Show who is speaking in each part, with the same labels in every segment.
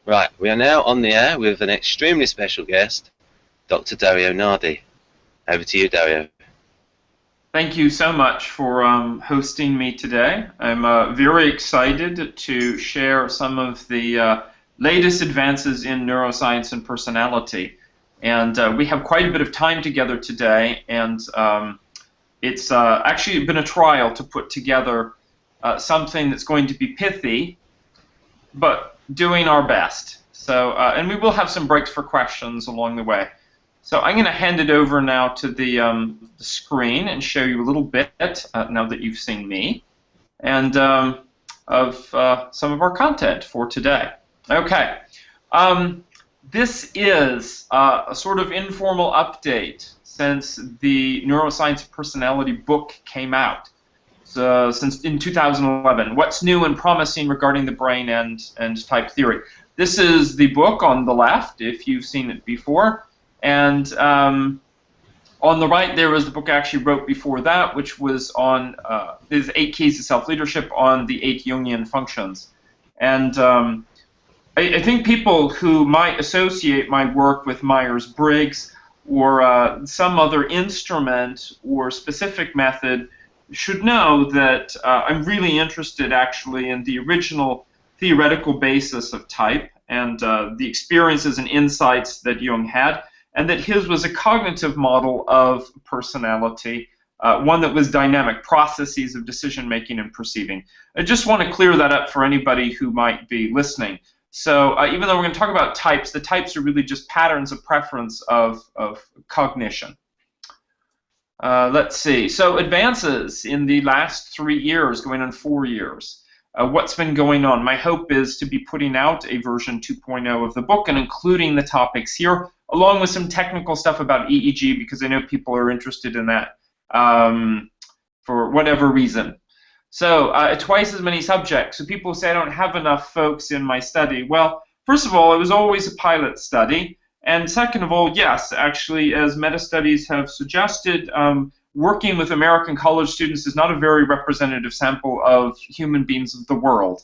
Speaker 1: Right, we are now on the air with an extremely special guest, Dr. Dario Nardi. Over to you, Dario.
Speaker 2: Thank you so much for hosting me today. I'm very excited to share some of the latest advances in neuroscience and personality. And we have quite a bit of time together today, and it's actually been a trial to put together something that's going to be pithy, but doing our best. So, and we will have some breaks for questions along the way. So I'm going to hand it over now to the screen and show you a little bit, now that you've seen me, and of some of our content for today. Okay. This is a sort of informal update since the Neuroscience of Personality book came out. So, since in 2011, what's new and promising regarding the brain and type theory. This is the book on the left, if you've seen it before. And on the right, there was the book I actually wrote before that, which was on is 8 Keys to Self-Leadership on the 8 Jungian functions. And I think people who might associate my work with Myers-Briggs or some other instrument or specific method should know that I'm really interested actually in the original theoretical basis of type and the experiences and insights that Jung had, and that his was a cognitive model of personality, one that was dynamic, processes of decision-making and perceiving. I just want to clear that up for anybody who might be listening. So even though we're going to talk about types, the types are really just patterns of preference of cognition. Let's see. So advances in the last 3 years, going on 4 years. What's been going on? My hope is to be putting out a version 2.0 of the book and including the topics here, along with some technical stuff about EEG, because I know people are interested in that for whatever reason. So twice as many subjects. So people say I don't have enough folks in my study. Well, first of all, it was always a pilot study. And second of all, yes, actually, as meta-studies have suggested, working with American college students is not a very representative sample of human beings of the world.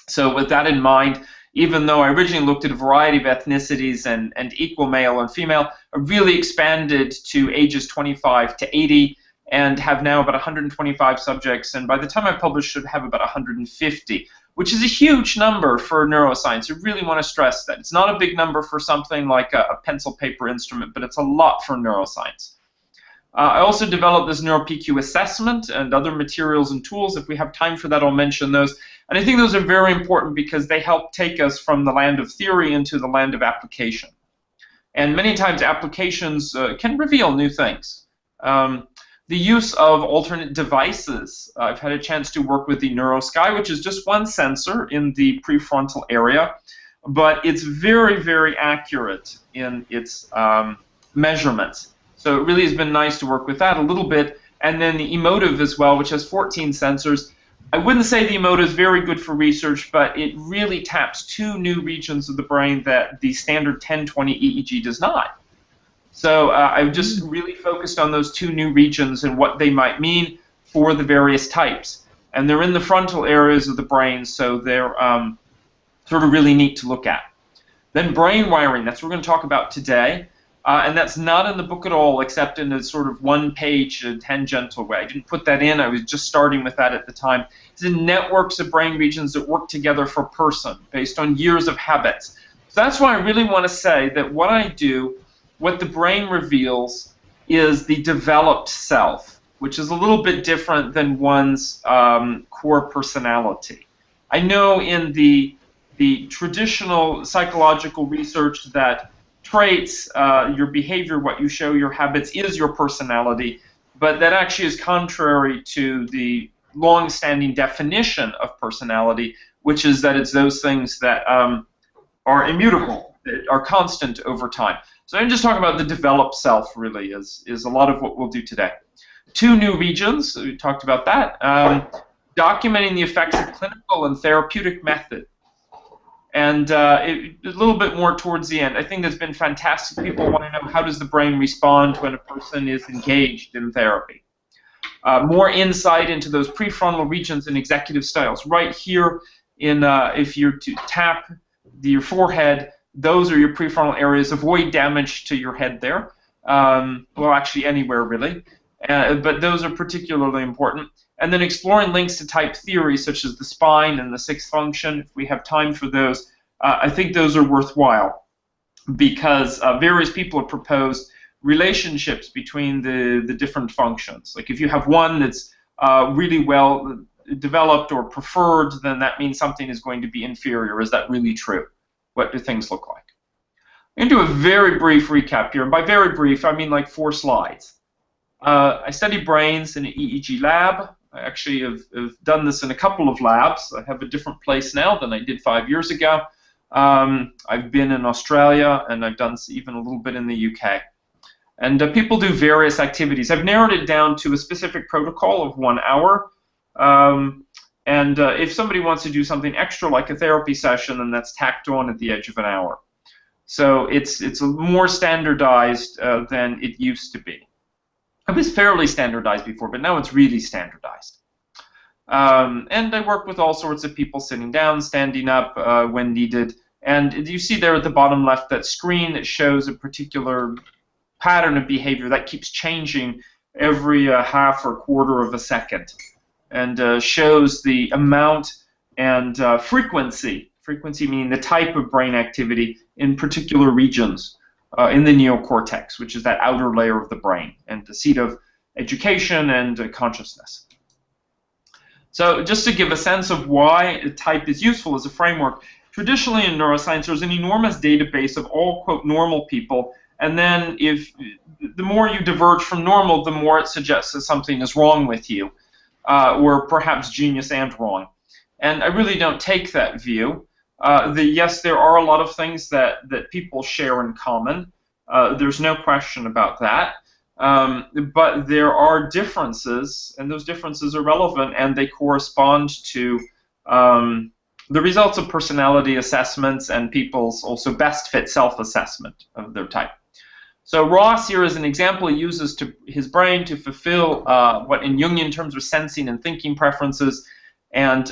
Speaker 2: So with that in mind, even though I originally looked at a variety of ethnicities and equal male and female, I really expanded to ages 25 to 80 and have now about 125 subjects. And by the time I publish, should have about 150. Which is a huge number for neuroscience. I really want to stress that. It's not a big number for something like a pencil paper instrument, but it's a lot for neuroscience. I also developed this NeuroPQ assessment and other materials and tools. If we have time for that, I'll mention those. And I think those are very important because they help take us from the land of theory into the land of application. And many times applications can reveal new things. The use of alternate devices. I've had a chance to work with the NeuroSky, which is just one sensor in the prefrontal area, but it's very, very accurate in its measurements. So it really has been nice to work with that a little bit. And then the emotive as well, which has 14 sensors. I wouldn't say the emotive is very good for research, but it really taps 2 new regions of the brain that the standard 1020 EEG does not. So I've just really focused on those 2 new regions and what they might mean for the various types. And they're in the frontal areas of the brain, so they're sort of really neat to look at. Then brain wiring, that's what we're going to talk about today. And that's not in the book at all, except in a sort of one-page tangential way. I didn't put that in. I was just starting with that at the time. It's in networks of brain regions that work together for a person based on years of habits. So that's why I really want to say that what I do, what the brain reveals, is the developed self, which is a little bit different than one's core personality. I know in the traditional psychological research that traits, your behavior, what you show, your habits, is your personality, but that actually is contrary to the long-standing definition of personality, which is that it's those things that are immutable, that are constant over time. So I'm just talking about the developed self, really, is a lot of what we'll do today. 2 new regions, we talked about that, documenting the effects of clinical and therapeutic methods. And a little bit more towards the end. I think that's been fantastic. People want to know, how does the brain respond when a person is engaged in therapy? More insight into those prefrontal regions and executive styles. Right here, if you're to tap your forehead, those are your prefrontal areas. Avoid damage to your head there. Well, actually anywhere really, but those are particularly important. And then exploring links to type theory, such as the spine and the sixth function, if we have time for those, I think those are worthwhile, because various people have proposed relationships between the different functions. Like if you have one that's really well developed or preferred, then that means something is going to be inferior. Is that really true? What do things look like? I'm going to do a very brief recap here, and by very brief, I mean like 4 slides. I study brains in an EEG lab. I actually have done this in a couple of labs. I have a different place now than I did 5 years ago. I've been in Australia, and I've done even a little bit in the UK. And people do various activities. I've narrowed it down to a specific protocol of 1 hour. If somebody wants to do something extra, like a therapy session, then that's tacked on at the edge of an hour. So it's more standardized than it used to be. It was fairly standardized before, but now it's really standardized. And I work with all sorts of people sitting down, standing up when needed. And you see there at the bottom left that screen that shows a particular pattern of behavior that keeps changing every half or quarter of a second, and shows the amount and frequency meaning the type of brain activity in particular regions in the neocortex, which is that outer layer of the brain and the seat of education and consciousness. So just to give a sense of why type is useful as a framework, traditionally in neuroscience there's an enormous database of all, quote, normal people, and then if the more you diverge from normal, the more it suggests that something is wrong with you, or perhaps genius and wrong. And I really don't take that view. Yes, there are a lot of things that people share in common. There's no question about that. But there are differences, and those differences are relevant, and they correspond to the results of personality assessments and people's also best fit self-assessment of their type. So Ross here is an example. He uses his brain to fulfill what in Jungian terms are sensing and thinking preferences. And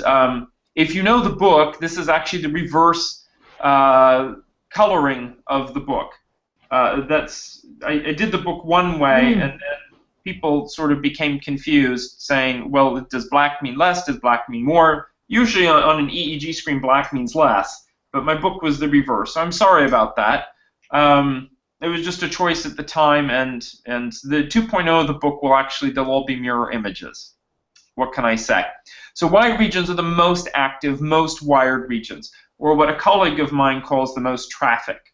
Speaker 2: if you know the book, this is actually the reverse coloring of the book. I did the book one way, and then people sort of became confused, saying, well, does black mean less? Does black mean more? Usually on an EEG screen, black means less, but my book was the reverse. So I'm sorry about that. It was just a choice at the time, and the 2.0 of the book will actually, they'll all be mirror images. What can I say? So wide regions are the most active, most wired regions, or what a colleague of mine calls the most traffic.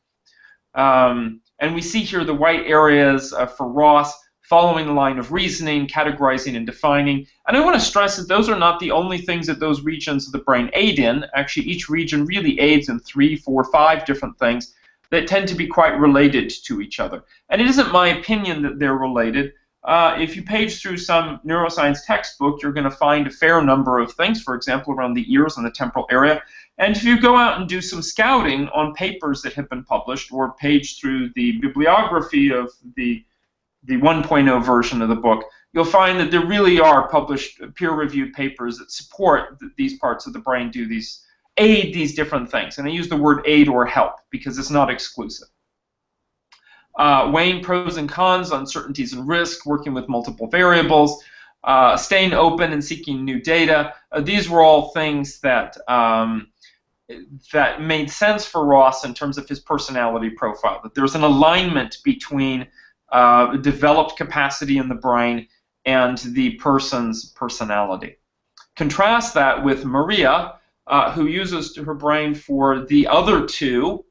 Speaker 2: And we see here the white areas for Ross, following the line of reasoning, categorizing and defining. And I want to stress that those are not the only things that those regions of the brain aid in. Actually, each region really aids in 3, 4, 5 different things that tend to be quite related to each other. And it isn't my opinion that they're related. If you page through some neuroscience textbook, you're going to find a fair number of things, for example, around the ears and the temporal area. And if you go out and do some scouting on papers that have been published, or page through the bibliography of the 1.0 version of the book, you'll find that there really are published peer-reviewed papers that support that these parts of the brain aid these different things. And I use the word aid or help because it's not exclusive. Weighing pros and cons, uncertainties and risk, working with multiple variables, staying open and seeking new data. These were all things that made sense for Ross in terms of his personality profile, that there's an alignment between developed capacity in the brain and the person's personality. Contrast that with Maria, who uses her brain for the other 2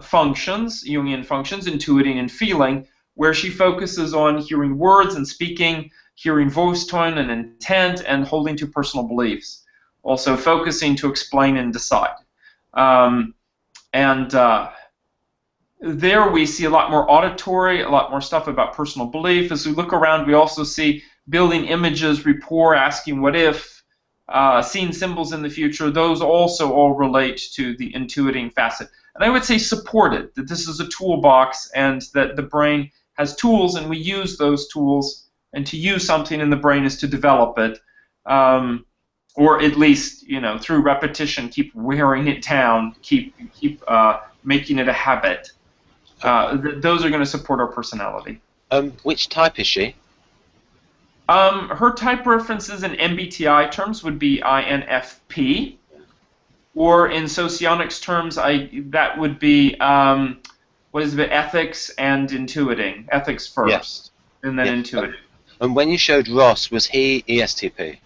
Speaker 2: functions, Jungian functions, intuiting and feeling, where she focuses on hearing words and speaking, hearing voice tone and intent, and holding to personal beliefs. Also focusing to explain and decide. There we see a lot more auditory, a lot more stuff about personal belief. As we look around, we also see building images, rapport, asking what if, seeing symbols in the future. Those also all relate to the intuiting facet. And I would say supported, that this is a toolbox and that the brain has tools and we use those tools, and to use something in the brain is to develop it. or at least, through repetition, keep wearing it down, keep making it a habit. Those are going to support our personality.
Speaker 1: Which type is she?
Speaker 2: Her type references in MBTI terms would be INFP, or in Socionics terms, that would be what is it? Ethics and intuiting. Ethics first, and then intuiting.
Speaker 1: And when you showed Ross, was he ESTP?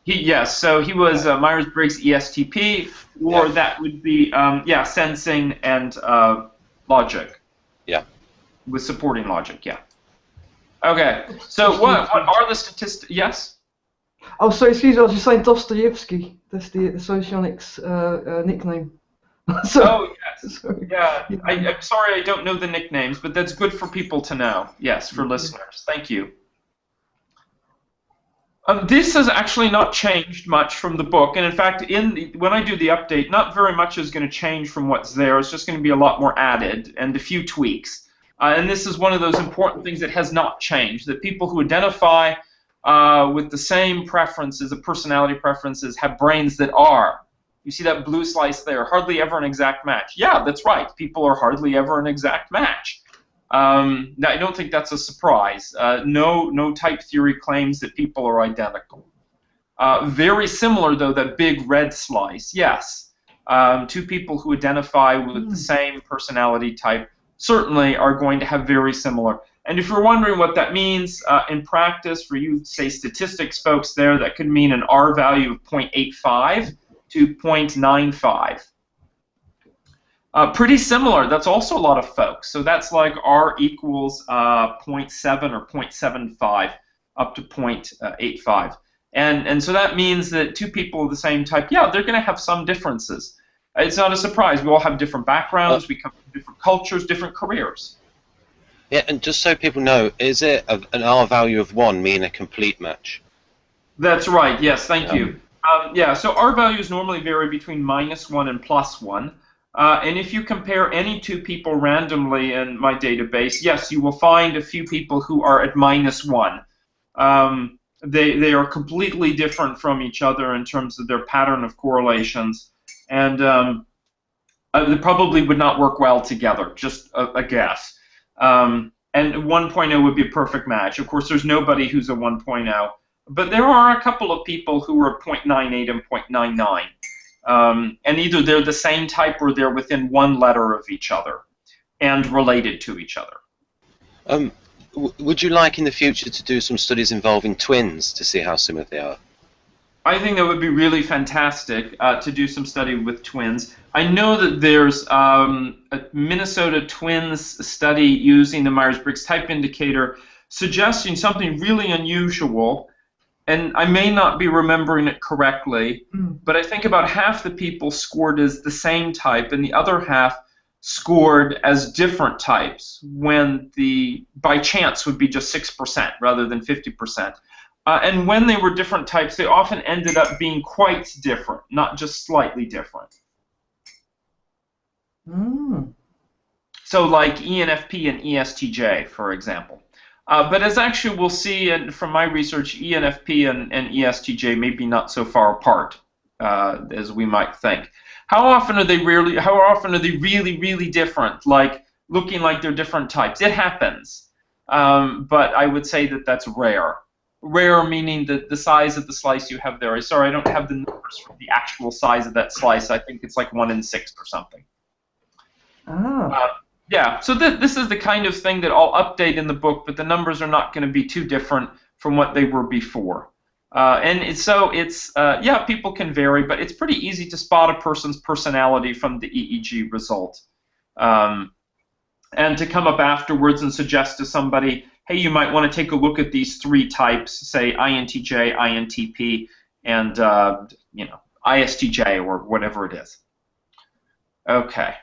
Speaker 2: Yes, so he was Myers-Briggs ESTP, or that would be sensing and logic.
Speaker 1: Yeah.
Speaker 2: With supporting logic, yeah. Okay, so what are the statistics? Yes?
Speaker 3: Oh, sorry, excuse me, I was just saying Dostoevsky. That's the Socionics nickname.
Speaker 2: Oh, yes. Sorry. Yeah, I'm sorry I don't know the nicknames, but that's good for people to know. Yes, for listeners. Thank you. This has actually not changed much from the book, and in fact, when I do the update, not very much is going to change from what's there. It's just going to be a lot more added and a few tweaks. And this is one of those important things that has not changed, that people who identify with the same preferences, the personality preferences, have brains that are. You see that blue slice there, hardly ever an exact match. Yeah, that's right. People are hardly ever an exact match. Now, I don't think that's a surprise. No type theory claims that people are identical. Very similar, though, that big red slice. Yes, two people who identify with the same personality type certainly are going to have very similar. And if you're wondering what that means in practice, for you, say, statistics folks there, that could mean an R value of 0.85 to 0.95. Pretty similar. That's also a lot of folks. So that's like R equals 0.7 or 0.75 up to 0.85. And so that means that two people of the same type, yeah, they're going to have some differences. It's not a surprise. We all have different backgrounds. We come from different cultures, different careers.
Speaker 1: Yeah, and just so people know, is it an R value of 1 mean a complete match?
Speaker 2: That's right. Yes, thank you. Yeah, so R values normally vary between -1 and +1. And if you compare any two people randomly in my database, yes, you will find a few people who are at -1. They are completely different from each other in terms of their pattern of correlations. And they probably would not work well together, just a guess. And 1.0 would be a perfect match. Of course, there's nobody who's a 1.0. But there are a couple of people who are 0.98 and 0.99. And either they're the same type or they're within one letter of each other and related to each other.
Speaker 1: Would you like in the future to do some studies involving twins to see how similar they are?
Speaker 2: I think that would be really fantastic to do some study with twins. I know that there's a Minnesota twins study using the Myers-Briggs type indicator suggesting something really unusual, and I may not be remembering it correctly, but I think about half the people scored as the same type and the other half scored as different types, when the by chance would be just 6% rather than 50%. And when they were different types, they often ended up being quite different, not just slightly different. So like ENFP and ESTJ, for example. But as actually we'll see from my research, ENFP and ESTJ may be not so far apart as we might think. How often are they really different, like looking like they're different types? It happens, but I would say that that's rare. Rare meaning that the size of the slice you have there. Sorry, I don't have the numbers for the actual size of that slice. I think it's like 1 in 6 or something. Yeah, so this is the kind of thing that I'll update in the book, but the numbers are not going to be too different from what they were before. Yeah, people can vary, but it's pretty easy to spot a person's personality from the EEG result. And to come up afterwards and suggest to somebody, hey, you might want to take a look at these 3 types, say INTJ, INTP, and ISTJ or whatever it is. Okay.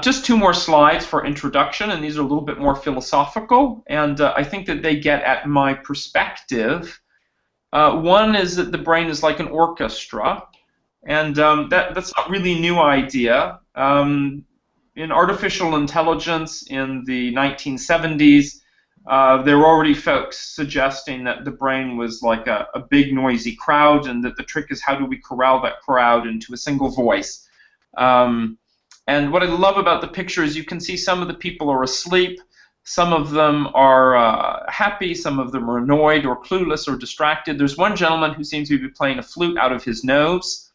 Speaker 2: Just 2 more slides for introduction, and these are a little bit more philosophical, and I think that they get at my perspective. One is that the brain is like an orchestra, and that's not really a new idea. In artificial intelligence in the 1970s, There were already folks suggesting that the brain was like a big noisy crowd, and that the trick is how do we corral that crowd into a single voice. And what I love about the picture is you can see some of the people are asleep, some of them are happy, some of them are annoyed or clueless or distracted. There's one gentleman who seems to be playing a flute out of his nose.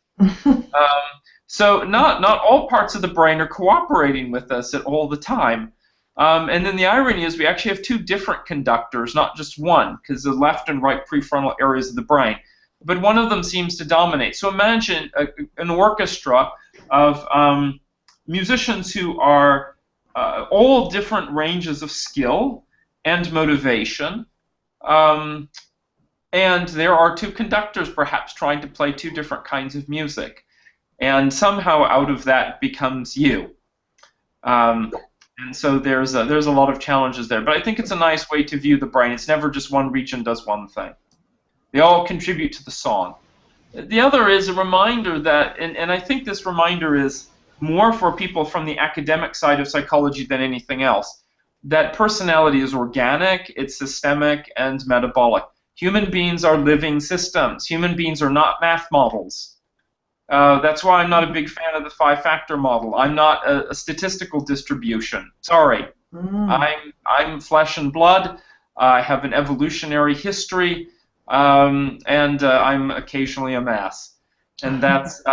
Speaker 2: So not all parts of the brain are cooperating with us at all the time. And then the irony is we actually have two different conductors, not just one, because the left and right prefrontal areas of the brain. But one of them seems to dominate. So imagine an orchestra of musicians who are all different ranges of skill and motivation. And there are two conductors perhaps trying to play two different kinds of music. And somehow out of that becomes you. And so there's a lot of challenges there. But I think it's a nice way to view the brain. It's never just one region does one thing. They all contribute to the song. The other is a reminder that, and I think this reminder is more for people from the academic side of psychology than anything else, that personality is organic, it's systemic, and metabolic. Human beings are living systems. Human beings are not math models. That's why I'm not a big fan of the five-factor model. I'm not a statistical distribution. Sorry. I'm flesh and blood. I have an evolutionary history, and I'm occasionally a mess. And that's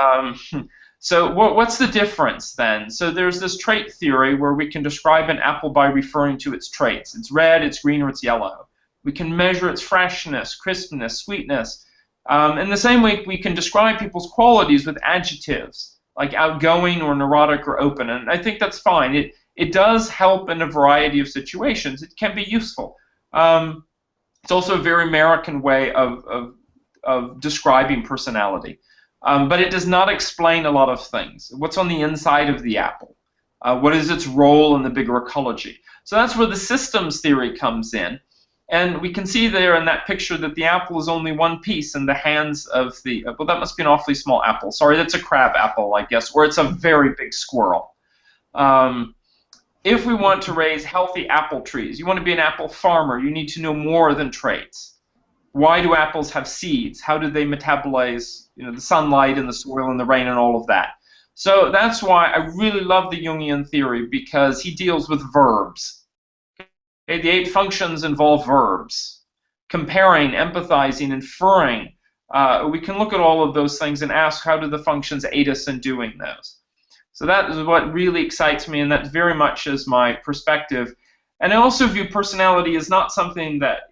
Speaker 2: so what's the difference then? So there's this trait theory where we can describe an apple by referring to its traits. It's red, it's green, or it's yellow. We can measure its freshness, crispness, sweetness. In the same way, we can describe people's qualities with adjectives, like outgoing or neurotic or open. And I think that's fine. It does help in a variety of situations. It can be useful. It's also a very American way of describing personality. But it does not explain a lot of things. What's on the inside of the apple? What is its role in the bigger ecology? So that's where the systems theory comes in. And we can see there in that picture that the apple is only one piece in the hands of the, well, that must be an awfully small apple. Sorry, that's a crab apple, I guess, or it's a very big squirrel. If we want to raise healthy apple trees, you want to be an apple farmer, you need to know more than traits. Why do apples have seeds? How do they metabolize, the sunlight and the soil and the rain and all of that? So that's why I really love the Jungian theory, because he deals with verbs. Okay, the 8 functions involve verbs. Comparing, empathizing, inferring. We can look at all of those things and ask how do the functions aid us in doing those. So that is what really excites me, and that very much is my perspective. And I also view personality as not something that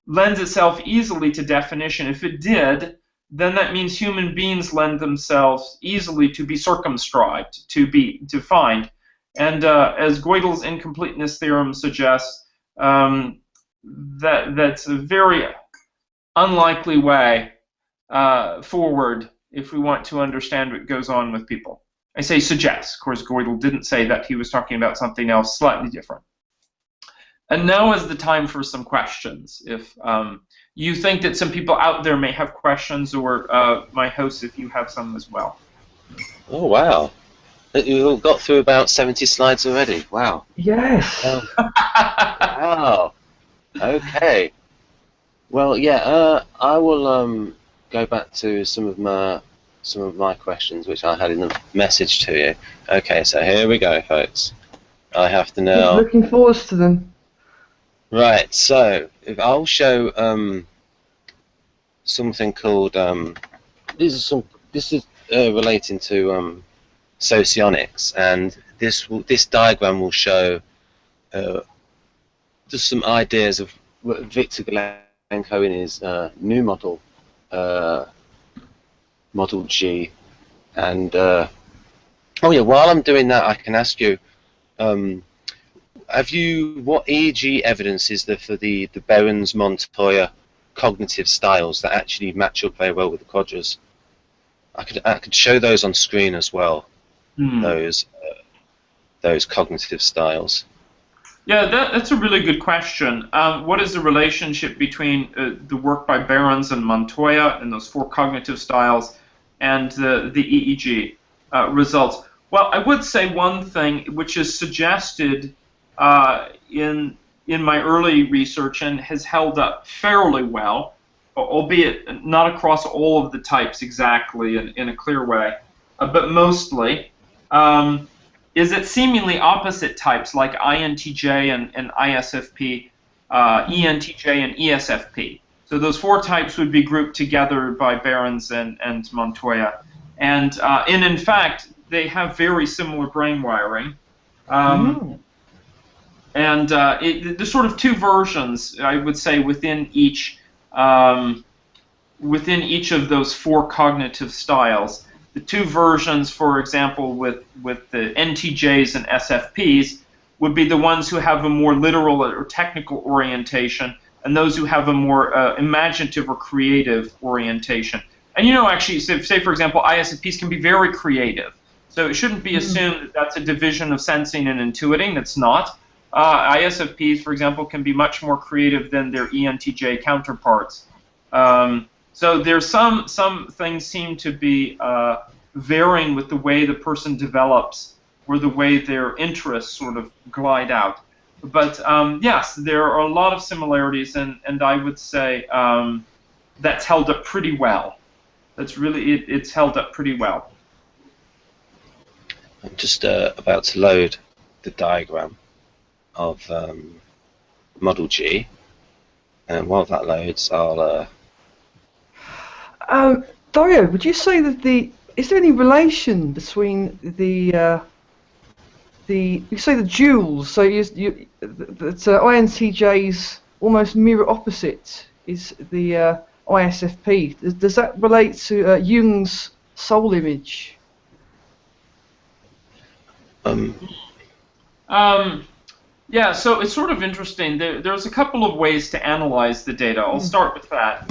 Speaker 2: lends itself easily to definition. If it did, then that means human beings lend themselves easily to be circumscribed, to be defined. And as Gödel's incompleteness theorem suggests, that's a very unlikely way forward if we want to understand what goes on with people. I say suggests. Of course, Gödel didn't say that. He was talking about something else slightly different. And now is the time for some questions. If you think that some people out there may have questions, or my host, if you have some as well.
Speaker 1: Oh, wow. You got through about 70 slides already. Wow.
Speaker 3: Yes.
Speaker 1: Wow. Okay. Well, yeah. I will go back to some of my questions, which I had in the message to you. Okay. So here we go, folks. I have to now.
Speaker 3: Looking forward to them.
Speaker 1: Right. So if I'll show something called this is relating to Socionics, and this diagram will show just some ideas of what Victor Galenko in his new model, Model G. And oh yeah, while I'm doing that, I can ask you, what EEG evidence is there for the Berens-Montoya cognitive styles that actually match up very well with the quadras? I could show those on screen as well. Those cognitive styles.
Speaker 2: Yeah, that's a really good question. What is the relationship between the work by Berens and Montoya and those 4 cognitive styles and the EEG results? Well, I would say one thing which is suggested in in my early research and has held up fairly well, albeit not across all of the types exactly in a clear way, but mostly, is that seemingly opposite types like INTJ and ISFP, ENTJ and ESFP. So those four types would be grouped together by Behrens and Montoya. And in fact, they have very similar brain wiring. And there's sort of two versions, I would say, within each of those four cognitive styles. The two versions, for example, with the NTJs and SFPs, would be the ones who have a more literal or technical orientation, and those who have a more imaginative or creative orientation. And actually, say for example, ISFPs can be very creative. So it shouldn't be assumed that that's a division of sensing and intuiting. It's not. ISFPs, for example, can be much more creative than their ENTJ counterparts. So there's some things seem to be varying with the way the person develops or the way their interests sort of glide out. But yes, there are a lot of similarities, and I would say that's held up pretty well. That's really, it's held up pretty well.
Speaker 1: I'm just about to load the diagram of Model G, and while that loads, I'll...
Speaker 3: Dario, would you say that is there any relation between you say the duals? So that INTJ's almost mirror opposite is the ISFP. Does that relate to Jung's soul image?
Speaker 2: Yeah, so it's sort of interesting. There's a couple of ways to analyze the data. I'll start with that.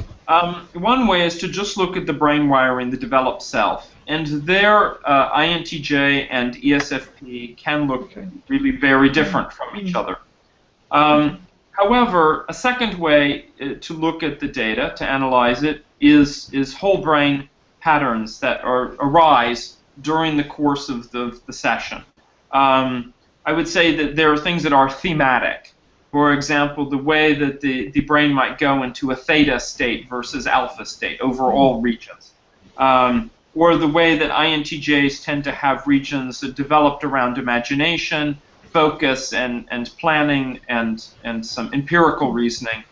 Speaker 2: One way is to just look at the brain wiring, the developed self. And there, INTJ and ESFP can look really very different from each other. However, a second way to look at the data, to analyze it, is whole brain patterns that arise during the course of the session. I would say that there are things that are thematic. For example, the way that the brain might go into a theta state versus alpha state over all regions. Or the way that INTJs tend to have regions that developed around imagination, focus, and planning, and some empirical reasoning.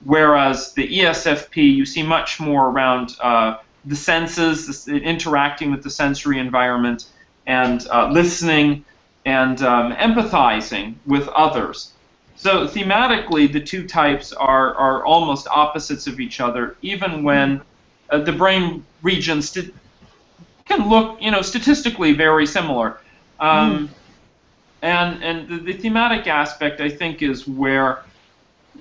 Speaker 2: Whereas the ESFP, you see much more around the senses, interacting with the sensory environment, and listening, and empathizing with others. So thematically, the two types are almost opposites of each other, even when the brain regions can look, statistically very similar. And the thematic aspect, I think, is where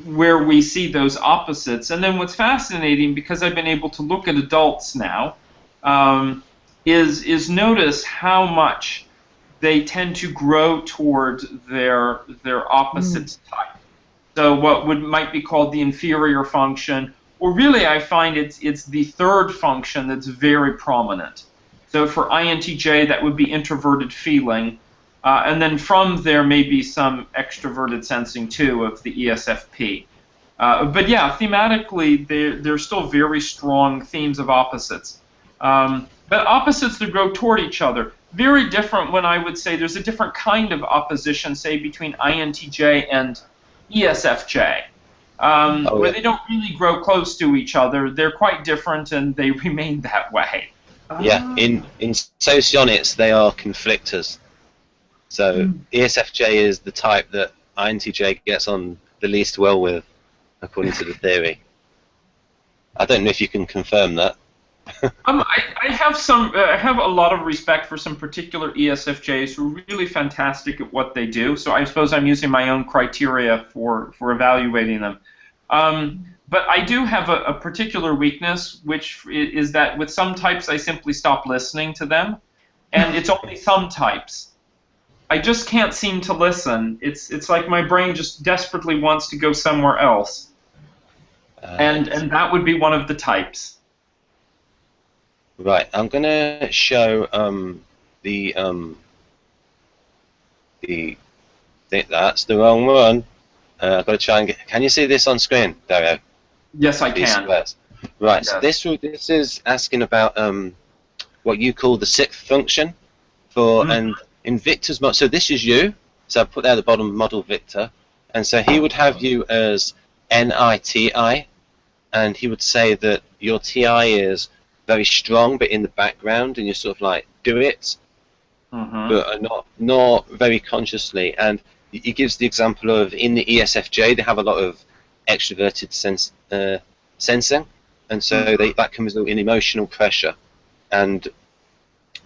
Speaker 2: we see those opposites. And then what's fascinating, because I've been able to look at adults now, is notice how much they tend to grow toward their opposite type. So what might be called the inferior function, or really I find it's the third function that's very prominent. So for INTJ, that would be introverted feeling, and then from there may be some extroverted sensing too of the ESFP. But yeah, thematically, they're still very strong themes of opposites. But opposites that grow toward each other. Very different when I would say there's a different kind of opposition, say, between INTJ and ESFJ, where they don't really grow close to each other. They're quite different, and they remain that way.
Speaker 1: Yeah, in Socionics, they are conflictors. So ESFJ is the type that INTJ gets on the least well with, according to the theory. I don't know if you can confirm that.
Speaker 2: I have a lot of respect for some particular ESFJs who are really fantastic at what they do. So I suppose I'm using my own criteria for evaluating them. But I do have a particular weakness, which is that with some types I simply stop listening to them, and it's only some types. I just can't seem to listen. It's like my brain just desperately wants to go somewhere else, and that would be one of the types.
Speaker 1: Right, I'm going to show that's the wrong one. I've got to try and get. Can you see this on screen, Dario?
Speaker 2: Yes, I
Speaker 1: These
Speaker 2: can.
Speaker 1: squares. Right. So
Speaker 2: Yes.
Speaker 1: this is asking about what you call the sixth function for and in Victor's model. So this is you. So I put there at the bottom model Victor, and so he would have you as NITI, and he would say that your TI is very strong, but in the background, and you're sort of like do it, but are not very consciously. And he gives the example of in the ESFJ they have a lot of extroverted sensing, and so that can result in emotional pressure. And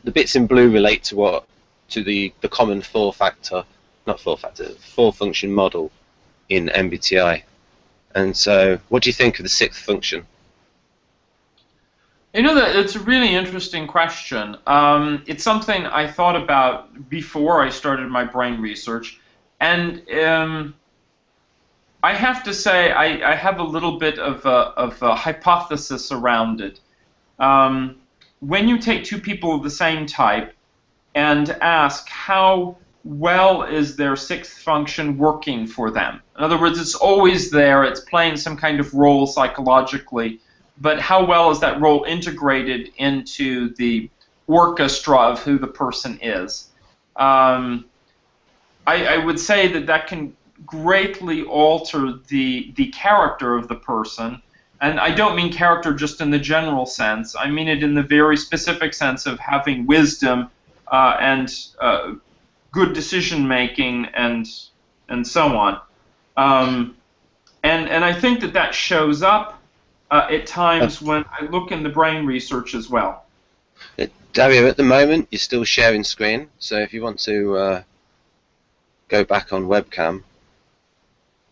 Speaker 1: the bits in blue relate to the common four function model in MBTI. And so, what do you think of the sixth function?
Speaker 2: You know, that it's a really interesting question. It's something I thought about before I started my brain research, and I have to say I have a little bit of a hypothesis around it. When you take two people of the same type and ask how well is their sixth function working for them. In other words, it's always there, it's playing some kind of role psychologically, but how well is that role integrated into the orchestra of who the person is? I would say that can greatly alter the character of the person. And I don't mean character just in the general sense. I mean it in the very specific sense of having wisdom and good decision making and so on. And I think that shows up at times when I look in the brain research as well.
Speaker 1: Dario, at the moment you're still sharing screen, so if you want to go back on webcam.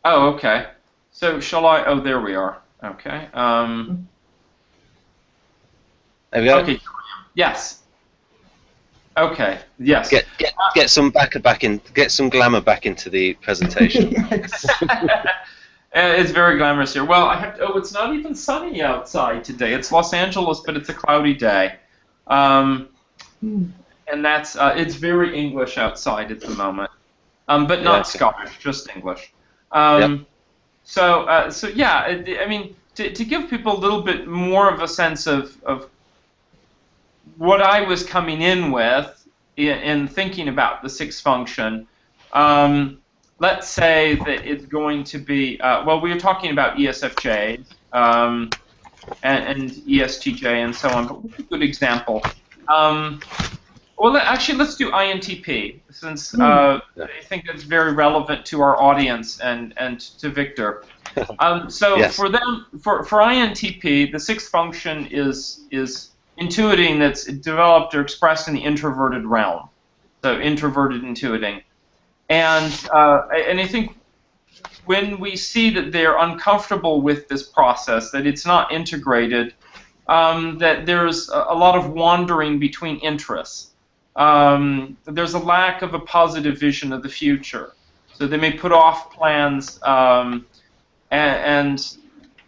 Speaker 2: Oh, okay. So shall I? Oh, there we are. Okay.
Speaker 1: There we go.
Speaker 2: Okay. Yes. Okay. Yes.
Speaker 1: Get some get some glamour back into the presentation.
Speaker 2: It's very glamorous here. Well, it's not even sunny outside today. It's Los Angeles, but it's a cloudy day. And that's it's very English outside at the moment. But not Scottish, just English. So yeah, I mean, to give people a little bit more of a sense of what I was coming in with in thinking about the sixth function, let's say that it's going to be, well, we were talking about ESFJ and ESTJ and so on, but what's a good example? Well, actually, let's do INTP, since I think that's very relevant to our audience and to Victor. So
Speaker 1: yes.
Speaker 2: for them, for INTP, the sixth function is intuiting that's developed or expressed in the introverted realm. So introverted intuiting, and I think when we see that they're uncomfortable with this process, that it's not integrated, that there's a lot of wandering between interests. There's a lack of a positive vision of the future. So they may put off plans, and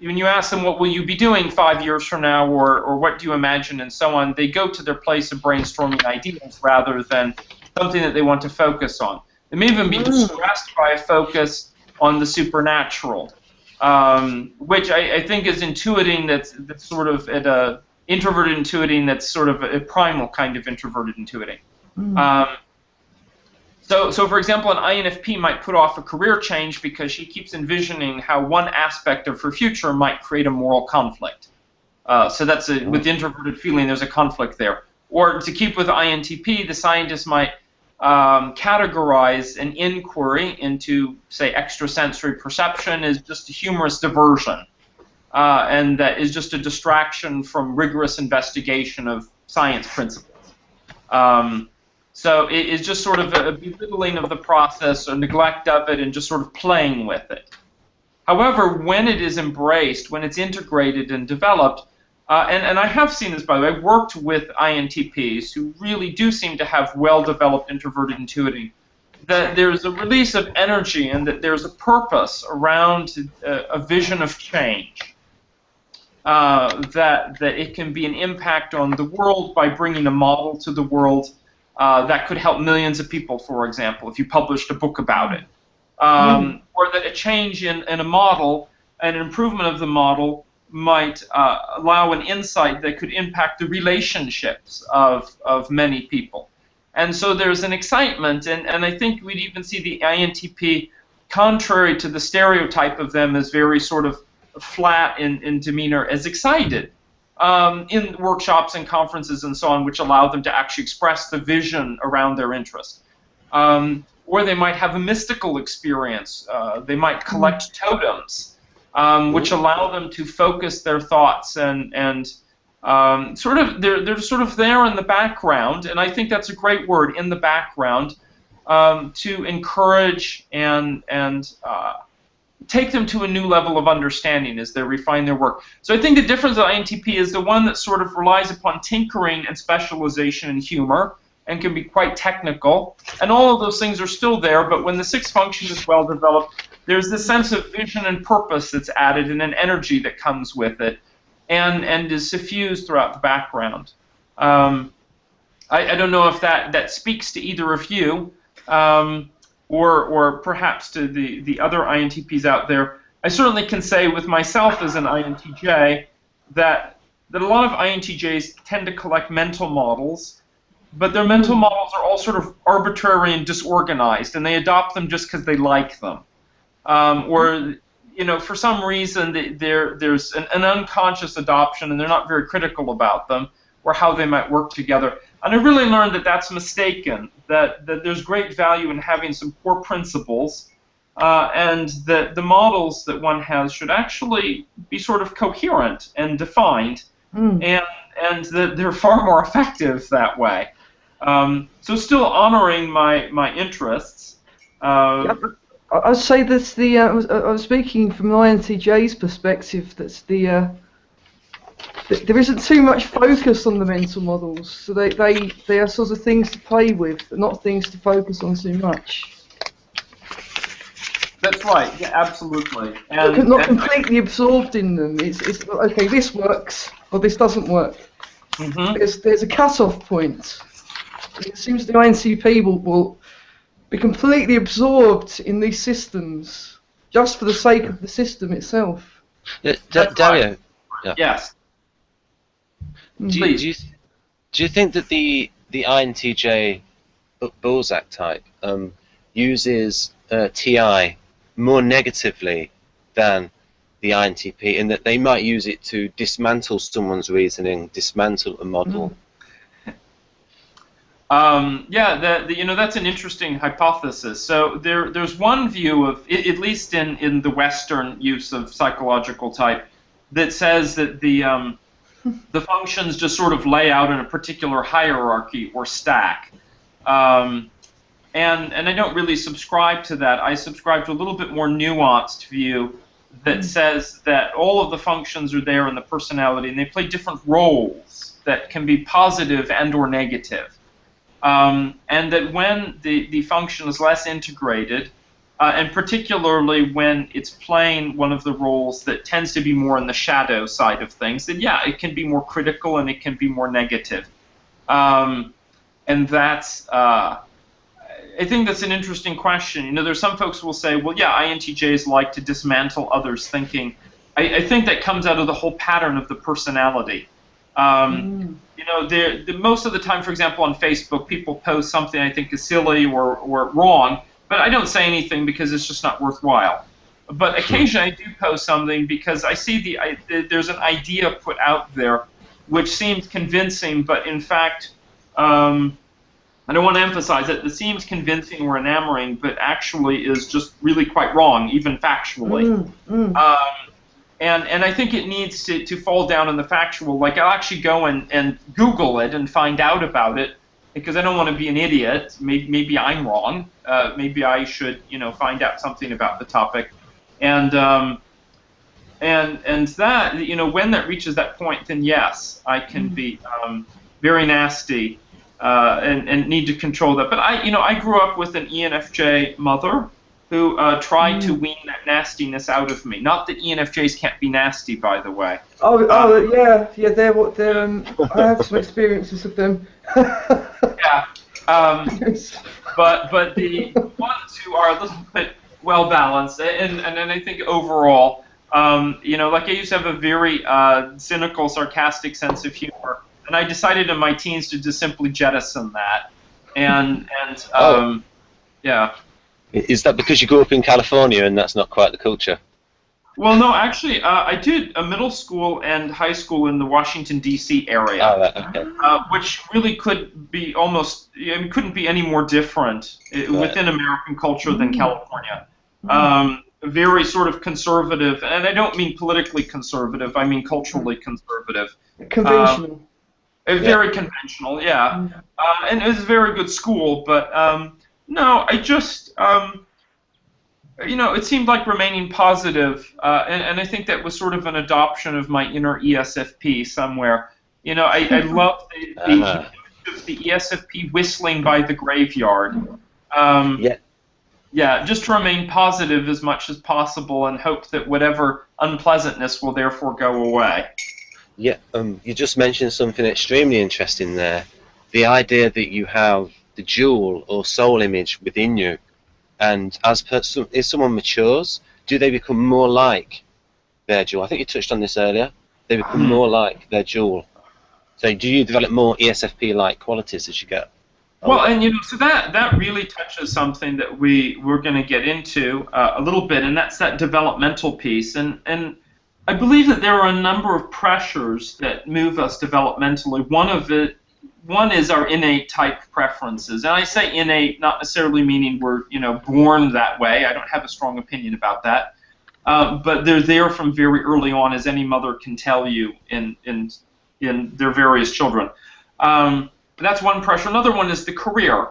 Speaker 2: when you ask them, what will you be doing 5 years from now, or what do you imagine, and so on, they go to their place of brainstorming ideas rather than something that they want to focus on. They may even be distressed by a focus on the supernatural, which I think is intuiting that's sort of at a introverted intuiting that's sort of a primal kind of introverted intuiting. So for example, an INFP might put off a career change because she keeps envisioning how one aspect of her future might create a moral conflict. So that's with introverted feeling, there's a conflict there. Or to keep with INTP, the scientist might categorize an inquiry into, say, extrasensory perception as just a humorous diversion. And that is just a distraction from rigorous investigation of science principles. So it is just sort of a belittling of the process or neglect of it and just sort of playing with it. However, when it is embraced, when it's integrated and developed, and I have seen this, by the way, I've worked with INTPs who really do seem to have well-developed introverted intuiting, that there's a release of energy and that there's a purpose around a vision of change. That it can be an impact on the world by bringing a model to the world that could help millions of people, for example, if you published a book about it. or that a change in a model, an improvement of the model, might allow an insight that could impact the relationships of many people. And so there's an excitement, and I think we'd even see the INTP, contrary to the stereotype of them as very sort of flat in demeanor, as excited in workshops and conferences and so on, which allow them to actually express the vision around their interest. Or they might have a mystical experience. They might collect totems, which allow them to focus their thoughts and sort of they're sort of there in the background. And I think that's a great word, in the background, to encourage and take them to a new level of understanding as they refine their work. So I think the difference with INTP is the one that sort of relies upon tinkering and specialization and humor, and can be quite technical. And all of those things are still there, but when the sixth function is well developed, there's this sense of vision and purpose that's added, and an energy that comes with it, and is suffused throughout the background. I don't know if that speaks to either of you, or perhaps to the other INTPs out there. I certainly can say with myself as an INTJ that a lot of INTJs tend to collect mental models, but their mental models are all sort of arbitrary and disorganized, and they adopt them just because they like them. Or, you know, for some reason there's an unconscious adoption, and they're not very critical about them or how they might work together. And I really learned that that's mistaken, that there's great value in having some core principles, and that the models that one has should actually be sort of coherent and defined, and that they're far more effective that way. So still honoring my interests.
Speaker 3: I'd say that's I was speaking from an INTJ's perspective. That's there isn't too much focus on the mental models, so they are sort of things to play with, not things to focus on too much.
Speaker 2: That's right. Yeah, absolutely. And
Speaker 3: not completely absorbed in them. It's okay. This works, or this doesn't work. There's a cut-off point. It seems the INTP will be completely absorbed in these systems just for the sake of the system itself.
Speaker 1: Dario.
Speaker 2: Yeah. Yes.
Speaker 1: Do you think that the INTJ Balzac type uses TI more negatively than the INTP, in that they might use it to dismantle someone's reasoning, dismantle a model?
Speaker 2: Yeah, you know, that's an interesting hypothesis. So there's one view of, at least in the Western use of psychological type, that says that the functions just sort of lay out in a particular hierarchy or stack. And I don't really subscribe to that. I subscribe to a little bit more nuanced view that says that all of the functions are there in the personality, and they play different roles that can be positive and or negative. And that when the function is less integrated, and particularly when it's playing one of the roles that tends to be more in the shadow side of things, then yeah, it can be more critical and it can be more negative. And that's, I think that's an interesting question. You know, there's some folks who will say, well, yeah, INTJs like to dismantle others' thinking. I think that comes out of the whole pattern of the personality. You know, most of the time, for example, on Facebook, people post something I think is silly or wrong, but I don't say anything because it's just not worthwhile. But occasionally I do post something because I see there's an idea put out there which seems convincing, but in fact, I don't want to emphasize it seems convincing or enamoring, but actually is just really quite wrong, even factually. And I think it needs to fall down in the factual. Like, I'll actually go and Google it and find out about it, because I don't want to be an idiot. Maybe I'm wrong. Maybe I should, you know, find out something about the topic. And that, you know, when that reaches that point, then yes, I can be very nasty and need to control that. But I grew up with an ENFJ mother who tried to wean that nastiness out of me. Not that ENFJs can't be nasty, by the way.
Speaker 3: Yeah. They're I have some experiences of them.
Speaker 2: Yeah. But the ones who are a little bit well balanced, and I think overall, you know, like I used to have a very cynical, sarcastic sense of humor, and I decided in my teens to just simply jettison that, and
Speaker 1: Oh,
Speaker 2: yeah.
Speaker 1: is that because you grew up in California and that's not quite the culture?
Speaker 2: Well, no, actually, I did a middle school and high school in the Washington D.C. area.
Speaker 1: Oh, right, okay.
Speaker 2: Which really could be almost, I mean, couldn't be any more different
Speaker 1: Right.
Speaker 2: within American culture than California. Very sort of conservative, and I don't mean politically conservative, I mean culturally conservative.
Speaker 3: Conventional.
Speaker 2: Very conventional, yeah. And it was a very good school, but no, I just, you know, it seemed like remaining positive, and I think that was sort of an adoption of my inner ESFP somewhere. You know, I love the ESFP whistling by the graveyard.
Speaker 1: Yeah.
Speaker 2: Yeah, just to remain positive as much as possible and hope that whatever unpleasantness will therefore go away.
Speaker 1: Yeah, you just mentioned something extremely interesting there. The idea that you have the jewel or soul image within you, and if someone matures, do they become more like their jewel? I think you touched on this earlier. They become more like their jewel. So do you develop more ESFP-like qualities as you get older?
Speaker 2: Well, and you know, so that really touches something that we're going to get into a little bit, and that's that developmental piece. And I believe that there are a number of pressures that move us developmentally. One is our innate type preferences, and I say innate not necessarily meaning we're, you know, born that way. I don't have a strong opinion about that, but they're there from very early on, as any mother can tell you in their various children. That's one pressure. Another one is the career.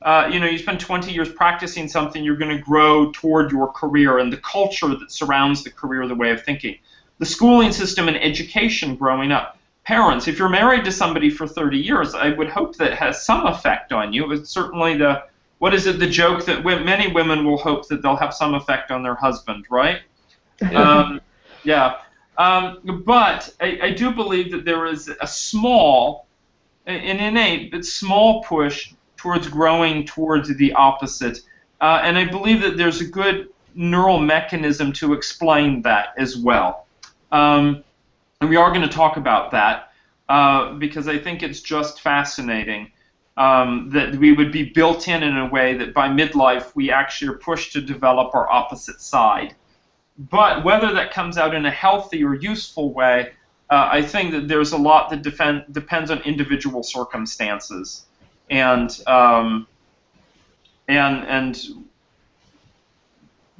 Speaker 2: You know, you spend 20 years practicing something, you're going to grow toward your career and the culture that surrounds the career, the way of thinking. The schooling system and education growing up. Parents, if you're married to somebody for 30 years, I would hope that has some effect on you. It's certainly the joke that many women will hope that they'll have some effect on their husband, right? Yeah. But I do believe that there is an innate but small push towards growing towards the opposite. And I believe that there's a good neural mechanism to explain that as well. And we are going to talk about that because I think it's just fascinating that we would be built in a way that by midlife we actually are pushed to develop our opposite side. But whether that comes out in a healthy or useful way, I think that there's a lot that depends on individual circumstances and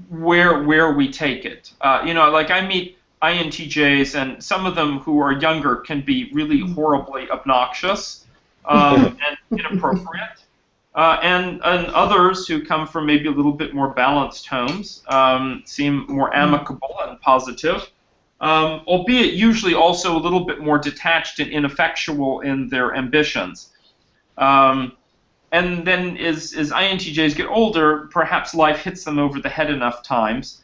Speaker 2: where we take it. You know, like I meet INTJs, and some of them who are younger can be really horribly obnoxious and inappropriate. And others who come from maybe a little bit more balanced homes seem more amicable and positive, albeit usually also a little bit more detached and ineffectual in their ambitions. And then as INTJs get older, perhaps life hits them over the head enough times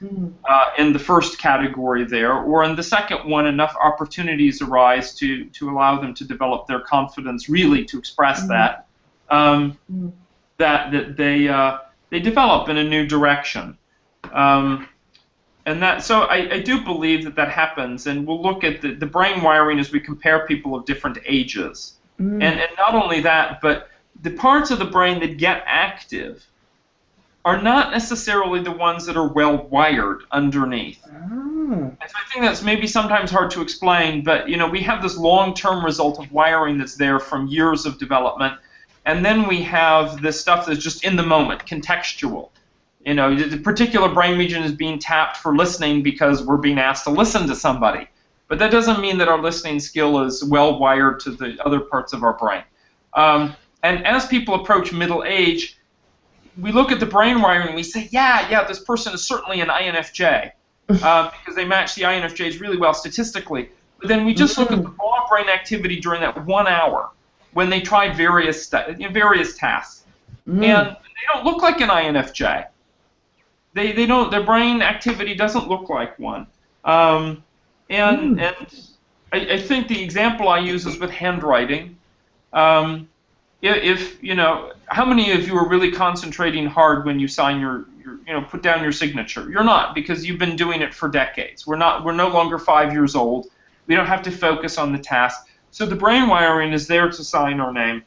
Speaker 2: in the first category there, or in the second one, enough opportunities arise to allow them to develop their confidence, really to express that, that they develop in a new direction. And that, so I do believe that happens, and we'll look at the brain wiring as we compare people of different ages. And not only that, but the parts of the brain that get active are not necessarily the ones that are well wired underneath. And so I think that's maybe sometimes hard to explain, but you know, we have this long-term result of wiring that's there from years of development, and then we have this stuff that's just in the moment, contextual. You know, the particular brain region is being tapped for listening because we're being asked to listen to somebody. But that doesn't mean that our listening skill is well wired to the other parts of our brain. And as people approach middle age, we look at the brain wiring and we say, yeah, this person is certainly an INFJ because they match the INFJs really well statistically. But then we just look at the raw brain activity during that 1 hour when they try various tasks, and they don't look like an INFJ. They don't. Their brain activity doesn't look like one. And I think the example I use is with handwriting. If you know, how many of you are really concentrating hard when you sign your put down your signature. You're not, because you've been doing it for decades. We're no longer 5 years old. We don't have to focus on the task. So the brain wiring is there to sign our name,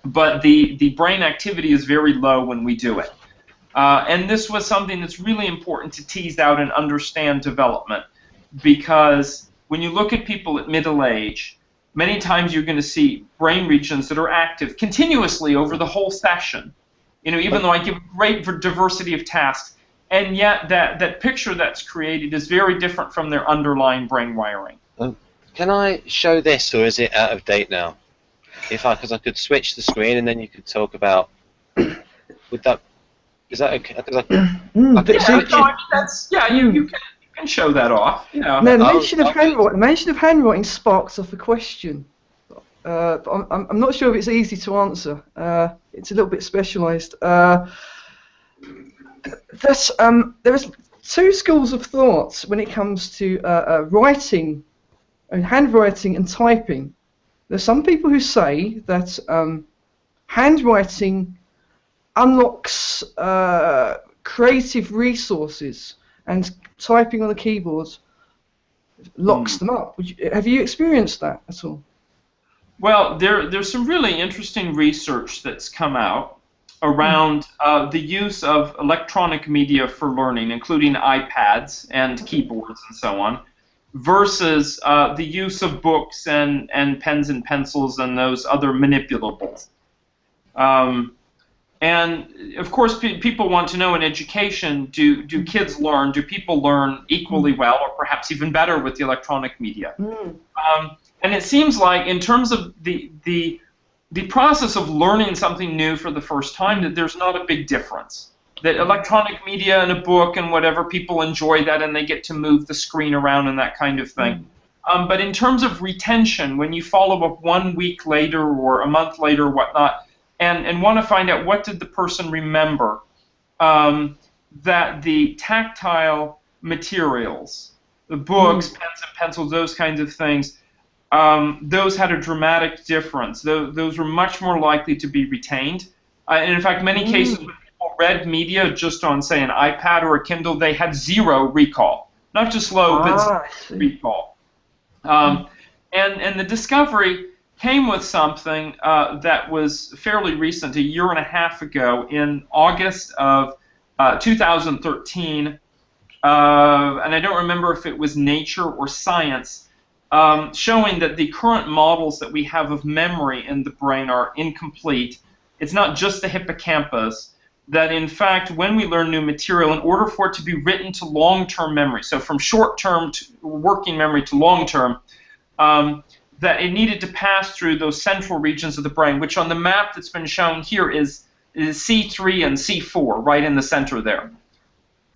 Speaker 2: but the brain activity is very low when we do it. And this was something that's really important to tease out and understand development, because when you look at people at middle age, many times you're going to see brain regions that are active continuously over the whole session. Even though I give great diversity of tasks, and yet that picture that's created is very different from their underlying brain wiring.
Speaker 1: Can I show this, or is it out of date now? Because I could switch the screen and then you could talk about. Is that okay?
Speaker 2: You can show that off. Yeah.
Speaker 3: No, the mention of handwriting sparks off a question. I'm not sure if it's easy to answer. It's a little bit specialised. There is two schools of thought when it comes to writing, handwriting and typing. There's some people who say that handwriting unlocks creative resources, and typing on the keyboard locks them up. Have you experienced that at all?
Speaker 2: Well, there's some really interesting research that's come out around the use of electronic media for learning, including iPads and keyboards and so on, versus the use of books and pens and pencils and those other manipulables. And of course, people want to know in education, do kids learn? Do people learn equally well, or perhaps even better, with the electronic media? And it seems like, in terms of the process of learning something new for the first time, that there's not a big difference. That electronic media and a book and whatever, people enjoy that and they get to move the screen around and that kind of thing. But in terms of retention, when you follow up 1 week later or a month later or whatnot, and want to find out what did the person remember, that the tactile materials, the books, pens and pencils, those kinds of things, those had a dramatic difference. Those were much more likely to be retained. And in fact, many cases when people read media just on, say, an iPad or a Kindle, they had zero recall. Not just low, but zero recall. And the discovery came with something that was fairly recent, a year and a half ago, in August of 2013. And I don't remember if it was Nature or Science, showing that the current models that we have of memory in the brain are incomplete. It's not just the hippocampus. That in fact, when we learn new material, in order for it to be written to long-term memory, so from short-term working memory to long-term, that it needed to pass through those central regions of the brain, which on the map that's been shown here is C3 and C4, right in the center there.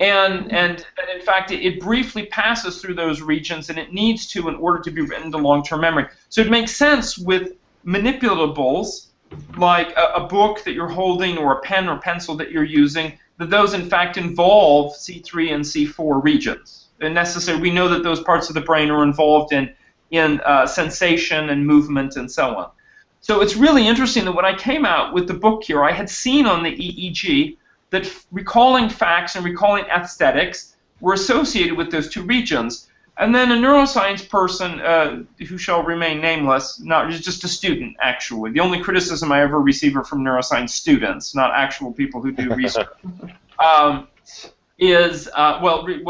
Speaker 2: And in fact, it briefly passes through those regions, and it needs to in order to be written to long-term memory. So it makes sense with manipulatables, like a book that you're holding or a pen or pencil that you're using, that those in fact involve C3 and C4 regions. And necessarily, we know that those parts of the brain are involved in sensation and movement and so on. So it's really interesting that when I came out with the book here, I had seen on the EEG that recalling facts and recalling aesthetics were associated with those two regions. And then a neuroscience person, who shall remain nameless, just a student actually, the only criticism I ever receive are from neuroscience students, not actual people who do research, what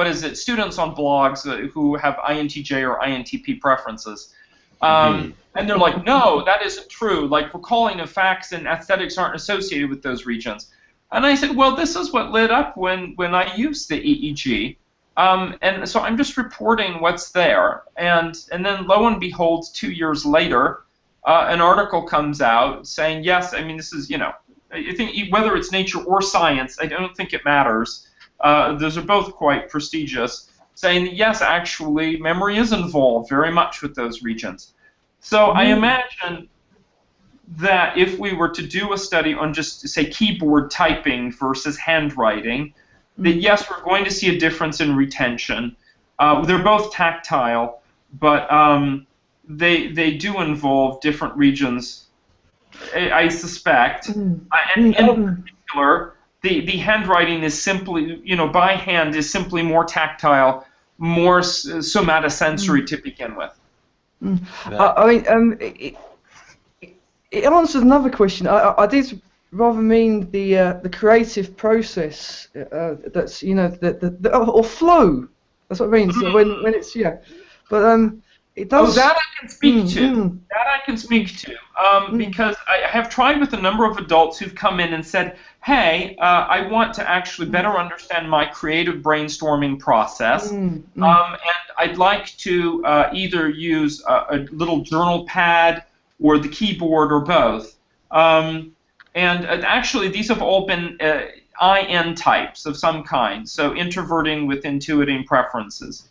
Speaker 2: is it? Students on blogs who have INTJ or INTP preferences. And they're like, no, that isn't true. Like, recalling of facts and aesthetics aren't associated with those regions. And I said, well, this is what lit up when I used the EEG. And so I'm just reporting what's there. And then lo and behold, 2 years later, an article comes out saying, yes, I mean, this is, I think whether it's Nature or Science, I don't think it matters. Those are both quite prestigious, saying that yes, actually, memory is involved very much with those regions. So I imagine that if we were to do a study on just, say, keyboard typing versus handwriting, that yes, we're going to see a difference in retention. They're both tactile, but they do involve different regions, I suspect. And in particular, the handwriting is simply, by hand is simply more tactile, more somatosensory to begin with.
Speaker 3: I mean, it answers another question. I did rather mean the creative process. That's or flow. That's what I mean. So when it's but it does.
Speaker 2: Oh, that I can speak to. That I can speak to because I have tried with a number of adults who've come in and said, "Hey, I want to actually better understand my creative brainstorming process, and I'd like to either use a little journal pad or the keyboard or both." And actually, these have all been IN types of some kind, so introverting with intuiting preferences.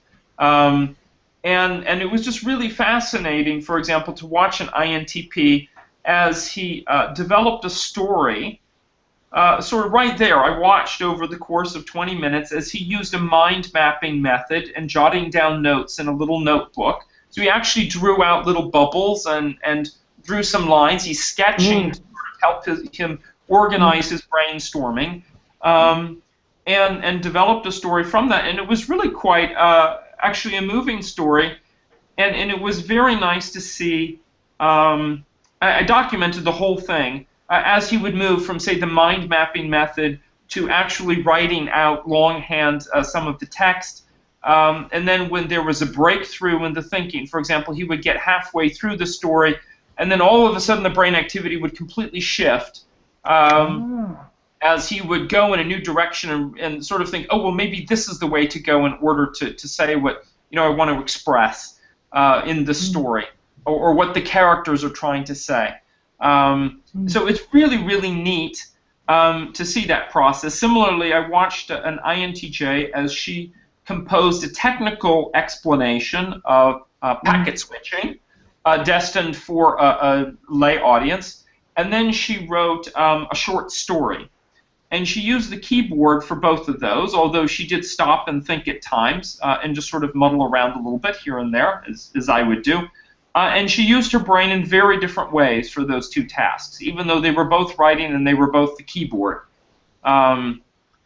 Speaker 2: And it was just really fascinating, for example, to watch an INTP as he developed a story, sort of right there. I watched over the course of 20 minutes as he used a mind mapping method and jotting down notes in a little notebook. So he actually drew out little bubbles and drew some lines. He's sketching to sort of help him organize his brainstorming, and developed a story from that. And it was really quite actually a moving story, and it was very nice to see. I documented the whole thing as he would move from, say, the mind mapping method to actually writing out longhand some of the text, and then when there was a breakthrough in the thinking, for example, he would get halfway through the story, and then all of a sudden the brain activity would completely shift. As he would go in a new direction and sort of think, oh, well, maybe this is the way to go in order to say what I want to express in the story, or what the characters are trying to say. So it's really, really neat to see that process. Similarly, I watched an INTJ as she composed a technical explanation of packet switching, destined for a lay audience, and then she wrote a short story. And she used the keyboard for both of those, although she did stop and think at times and just sort of muddle around a little bit here and there, as I would do. And she used her brain in very different ways for those two tasks, even though they were both writing and they were both the keyboard.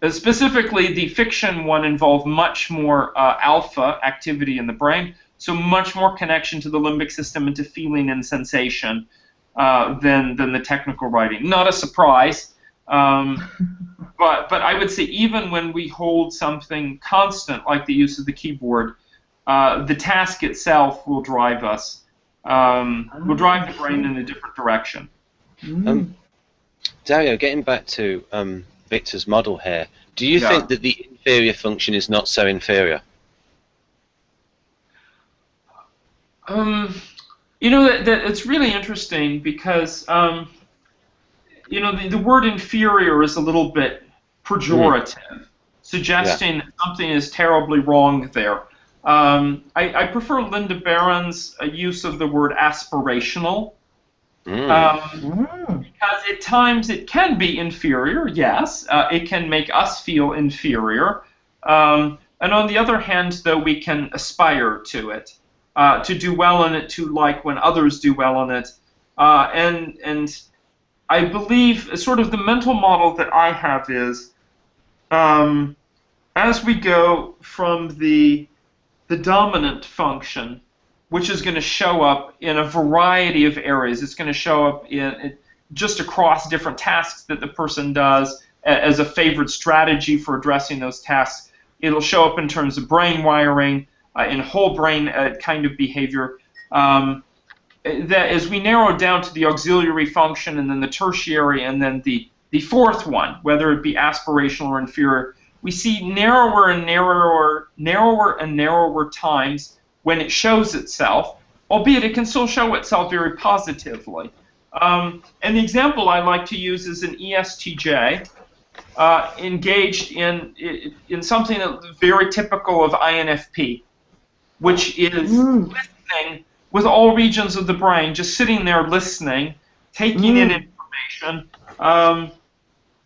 Speaker 2: Specifically, the fiction one involved much more alpha activity in the brain, so much more connection to the limbic system and to feeling and sensation than the technical writing. Not a surprise. But I would say even when we hold something constant like the use of the keyboard, the task itself will drive us, will drive the brain in a different direction.
Speaker 1: Dario, getting back to Victor's model here, do you think that the inferior function is not so inferior?
Speaker 2: That it's really interesting because the word inferior is a little bit pejorative, suggesting that something is terribly wrong there. I prefer Linda Barron's use of the word aspirational, because at times it can be inferior, yes. It can make us feel inferior. And on the other hand, though, we can aspire to it, to do well in it, to like when others do well in it. And I believe sort of the mental model that I have is, as we go from the dominant function, which is going to show up in a variety of areas. It's going to show up in just across different tasks that the person does as a favored strategy for addressing those tasks. It'll show up in terms of brain wiring, in whole brain kind of behavior. That as we narrow down to the auxiliary function and then the tertiary and then the fourth one, whether it be aspirational or inferior, we see narrower and narrower times when it shows itself, albeit it can still show itself very positively. And the example I like to use is an ESTJ engaged in something that's very typical of INFP, which is listening with all regions of the brain, just sitting there listening, taking in information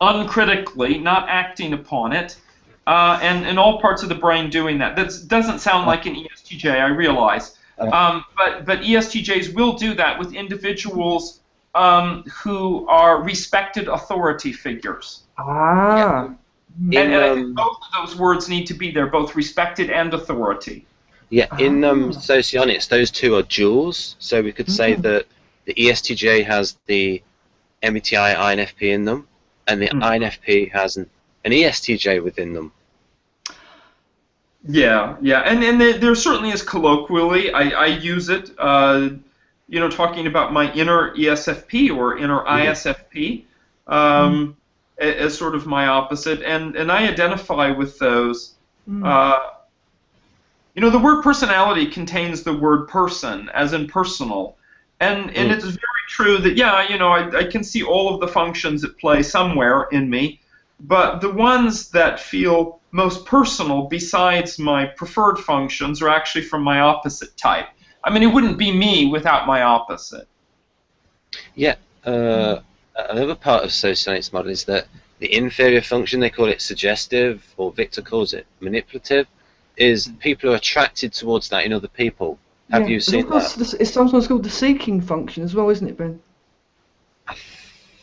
Speaker 2: uncritically, not acting upon it, and all parts of the brain doing that. That doesn't sound like an ESTJ, I realize. But ESTJs will do that with individuals who are respected authority figures.
Speaker 3: Ah.
Speaker 1: In
Speaker 2: And I think both of those words need to be there, both respected and authority.
Speaker 1: in
Speaker 3: Ah.
Speaker 1: Socionics, those two are duals. So we could say that the ESTJ has the MBTI INFP in them, and the INFP has an ESTJ within them.
Speaker 2: Yeah, yeah, and there certainly is colloquially. I use it, you know, talking about my inner ESFP or inner ISFP as sort of my opposite, and I identify with those. You know, the word personality contains the word person, as in personal, and it's very true that, yeah, you know, I can see all of the functions at play somewhere in me, but the ones that feel most personal, besides my preferred functions, are actually from my opposite type. I mean, it wouldn't be me without my opposite.
Speaker 1: Yeah. Another part of Socionics model is that the inferior function, they call it suggestive, or Victor calls it manipulative, is people are attracted towards that in other people. Have you seen that?
Speaker 3: It's sometimes called the seeking function as well, isn't it, Ben?
Speaker 1: I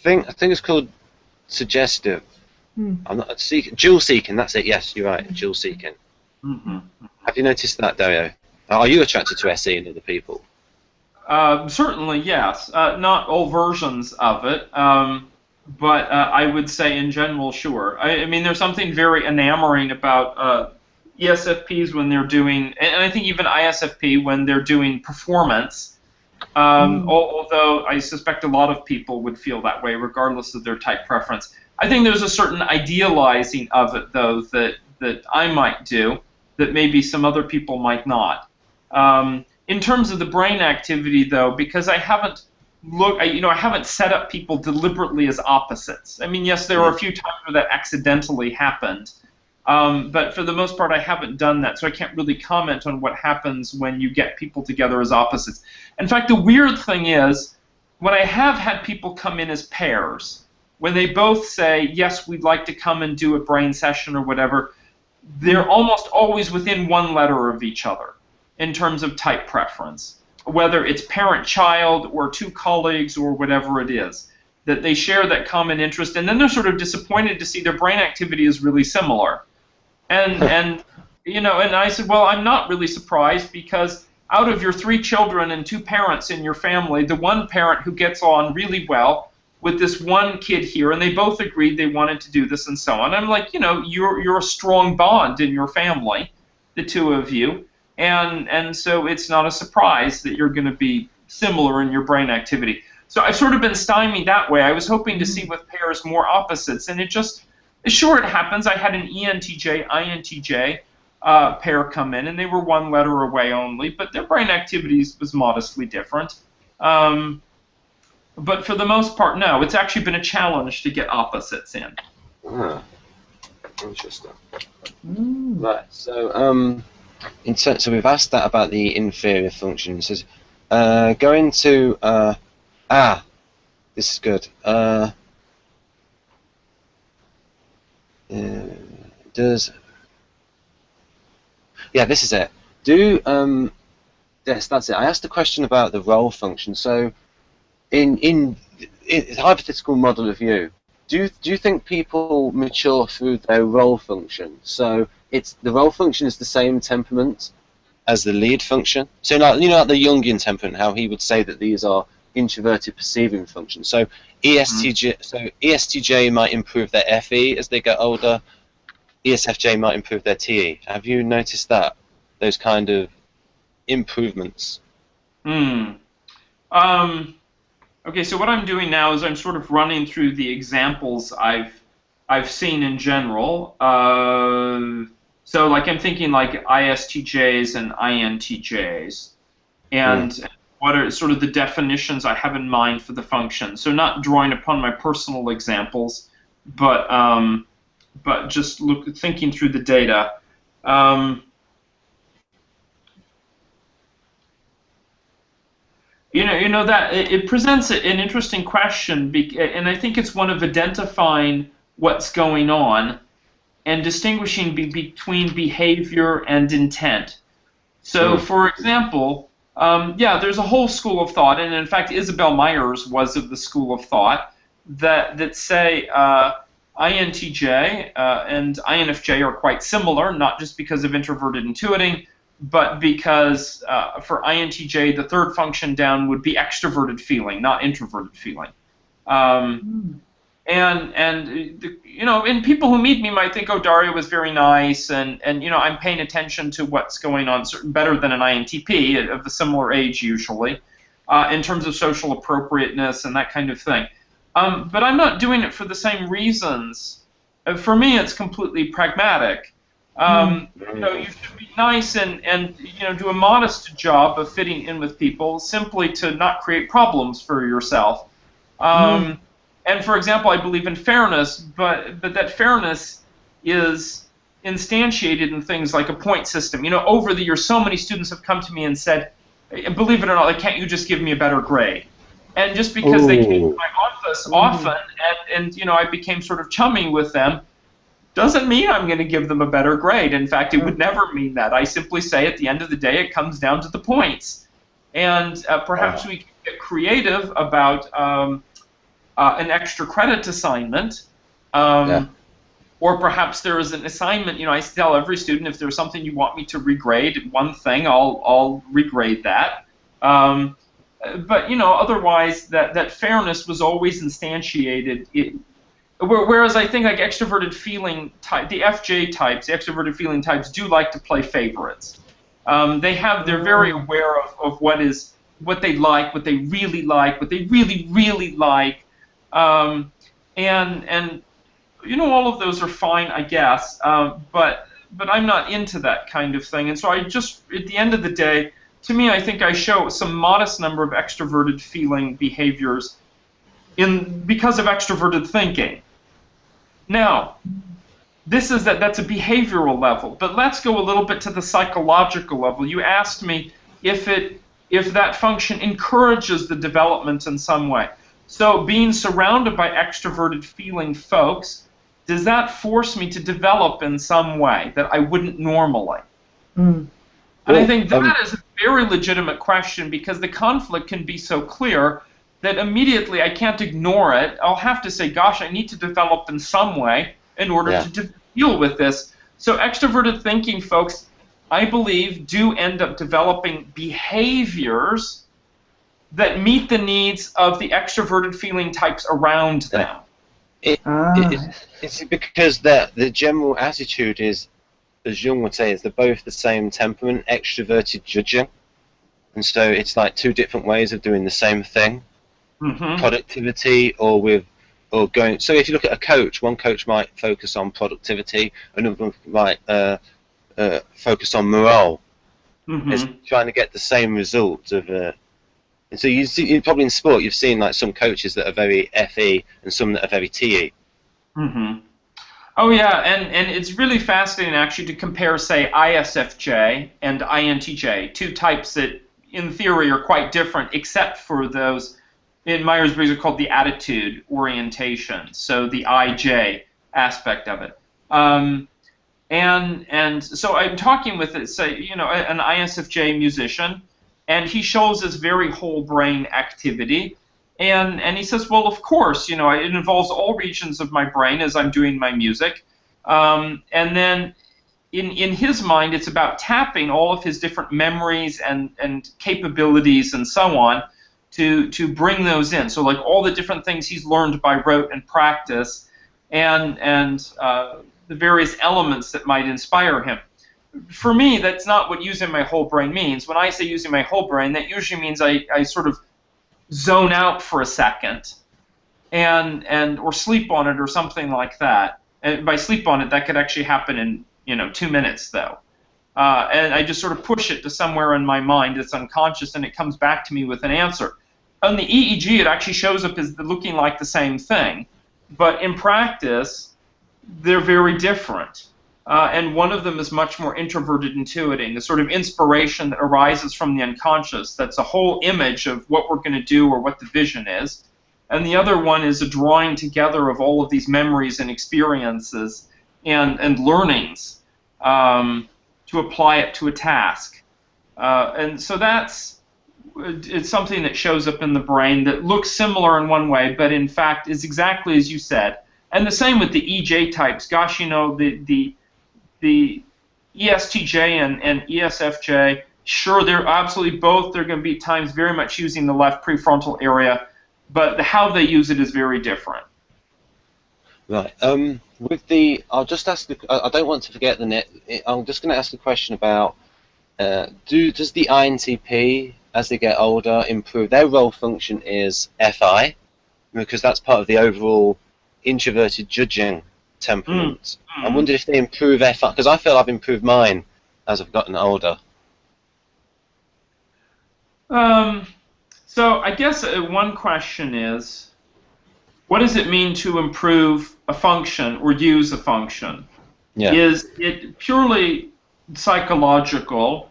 Speaker 1: think it's called suggestive. I'm not dual seeking. That's it. Yes, you're right. Dual seeking. Have you noticed that, Dario? Are you attracted to SE in other people?
Speaker 2: Certainly, yes. Not all versions of it, but I would say in general, sure. I mean, there's something very enamoring about ESFPs when they're doing, and I think even ISFP when they're doing performance, although I suspect a lot of people would feel that way regardless of their type preference. I think there's a certain idealizing of it, though, that I might do that maybe some other people might not. In terms of the brain activity, though, because I haven't I haven't set up people deliberately as opposites. I mean, yes, there are a few times where that accidentally happened, but for the most part, I haven't done that, so I can't really comment on what happens when you get people together as opposites. In fact, the weird thing is, when I have had people come in as pairs, when they both say, yes, we'd like to come and do a brain session or whatever, they're almost always within one letter of each other in terms of type preference, whether it's parent-child or two colleagues or whatever it is, that they share that common interest, and then they're sort of disappointed to see their brain activity is really similar. And you know, and I said, well, I'm not really surprised, because out of your 3 children and 2 parents in your family, the one parent who gets on really well with this one kid here, and they both agreed they wanted to do this and so on. I'm like, you know, you're a strong bond in your family, the two of you, and so it's not a surprise that you're going to be similar in your brain activity. So I've sort of been stymied that way. I was hoping to see with pairs more opposites, and it just, sure, it happens. I had an ENTJ, INTJ pair come in, and they were one letter away only, but their brain activities was modestly different. But for the most part, no. It's actually been a challenge to get opposites in.
Speaker 1: Ah, interesting. Right. So, so we've asked that about the inferior function. It says, go into this is good. This is it. Yes, that's it. I asked a question about the role function. So, in a hypothetical model of you, do you think people mature through their role function? So the role function is the same temperament as the lead function. So like, you know, like the Jungian temperament, how he would say that these are introverted perceiving functions. So ESTJ might improve their FE as they get older. ESFJ might improve their TE. Have you noticed that? Those kind of improvements?
Speaker 2: Okay, so what I'm doing now is I'm sort of running through the examples I've seen in general. So like I'm thinking like ISTJs and INTJs, and what are sort of the definitions I have in mind for the function. So not drawing upon my personal examples, but just thinking through the data. You know that it presents an interesting question, and I think it's one of identifying what's going on and distinguishing between behavior and intent. So, for example, Yeah, there's a whole school of thought, and in fact, Isabel Myers was of the school of thought that say INTJ and INFJ are quite similar, not just because of introverted intuiting, but because for INTJ, the third function down would be extroverted feeling, not introverted feeling. And you know, and people who meet me might think, oh, Dario was very nice, and you know, I'm paying attention to what's going on better than an INTP of a similar age usually, in terms of social appropriateness and that kind of thing. But I'm not doing it for the same reasons. For me, it's completely pragmatic. You know, you should be nice and you know, do a modest job of fitting in with people, simply to not create problems for yourself. And for example, I believe in fairness, but that fairness is instantiated in things like a point system. You know, over the years, so many students have come to me and said, believe it or not, like, can't you just give me a better grade? And just because they came to my office often, and you know, I became sort of chummy with them, doesn't mean I'm going to give them a better grade. In fact, it would never mean that. I simply say at the end of the day, it comes down to the points. And perhaps we can get creative about an extra credit assignment, or perhaps there is an assignment. You know, I tell every student, if there's something you want me to regrade, one thing, I'll regrade that. But you know, otherwise, that fairness was always instantiated. Whereas I think like extroverted feeling type, the FJ types, the extroverted feeling types, do like to play favorites. They're very aware of what they like, what they really like, what they really like. And you know, all of those are fine, I guess, but I'm not into that kind of thing. And so I just, at the end of the day, to me, I think I show some modest number of extroverted feeling behaviors because of extroverted thinking. Now, that's a behavioral level, but let's go a little bit to the psychological level. You asked me if that function encourages the development in some way. So being surrounded by extroverted feeling folks, does that force me to develop in some way that I wouldn't normally? And I think that is a very legitimate question, because the conflict can be so clear that immediately I can't ignore it. I'll have to say, gosh, I need to develop in some way in order to deal with this. So extroverted thinking folks, I believe, do end up developing behaviors that meet the needs of the extroverted feeling types around them.
Speaker 1: It's because the general attitude is, as Jung would say, is they're both the same temperament, extroverted judging. And so it's like two different ways of doing the same thing. Productivity or going. So if you look at a coach, one coach might focus on productivity, another one might focus on morale. It's trying to get the same result of. And so you see, probably in sport, you've seen like some coaches that are very FE and some that are very TE.
Speaker 2: Oh yeah, and it's really fascinating actually to compare, say, ISFJ and INTJ, two types that in theory are quite different, except for those in Myers-Briggs are called the attitude orientation, so the IJ aspect of it. And so I'm talking with, say, you know, an ISFJ musician, and he shows this very whole brain activity. And he says, well, of course, you know, it involves all regions of my brain as I'm doing my music. And then in his mind, it's about tapping all of his different memories and capabilities and so on to bring those in. So like all the different things he's learned by rote and practice, and the various elements that might inspire him. For me, that's not what using my whole brain means. When I say using my whole brain, that usually means I sort of zone out for a second or sleep on it or something like that. And by sleep on it, that could actually happen in 2 minutes though. And I just sort of push it to somewhere in my mind that's unconscious, and it comes back to me with an answer. On the EEG, it actually shows up as looking like the same thing, but in practice, they're very different. And one of them is much more introverted intuiting, the sort of inspiration that arises from the unconscious, that's a whole image of what we're going to do or what the vision is. And the other one is a drawing together of all of these memories and experiences and learnings to apply it to a task. And so that's it's something that shows up in the brain that looks similar in one way, but in fact is exactly as you said. And the same with the EJ types. Gosh, you know, the ESTJ and ESFJ, sure, they're absolutely both. They're going to be at times very much using the left prefrontal area, but how they use it is very different.
Speaker 1: Right. I'll just ask. I don't want to forget the net. I'm just going to ask a question about. Does the INTP, as they get older, improve? Their role function is FI, because that's part of the overall introverted judging temperament. I wondered if they improve FI, because I feel I've improved mine as I've gotten older.
Speaker 2: So I guess one question is, what does it mean to improve a function or use a function?
Speaker 1: Yeah.
Speaker 2: Is it purely psychological,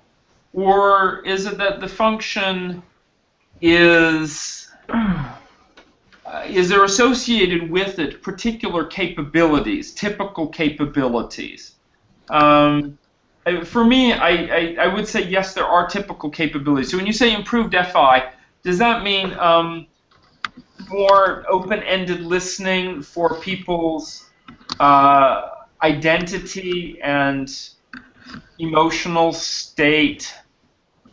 Speaker 2: or is it that the function is there associated with it particular capabilities, typical capabilities? For me, I would say yes, there are typical capabilities. So when you say improved FI, does that mean more open-ended listening for people's identity and emotional state,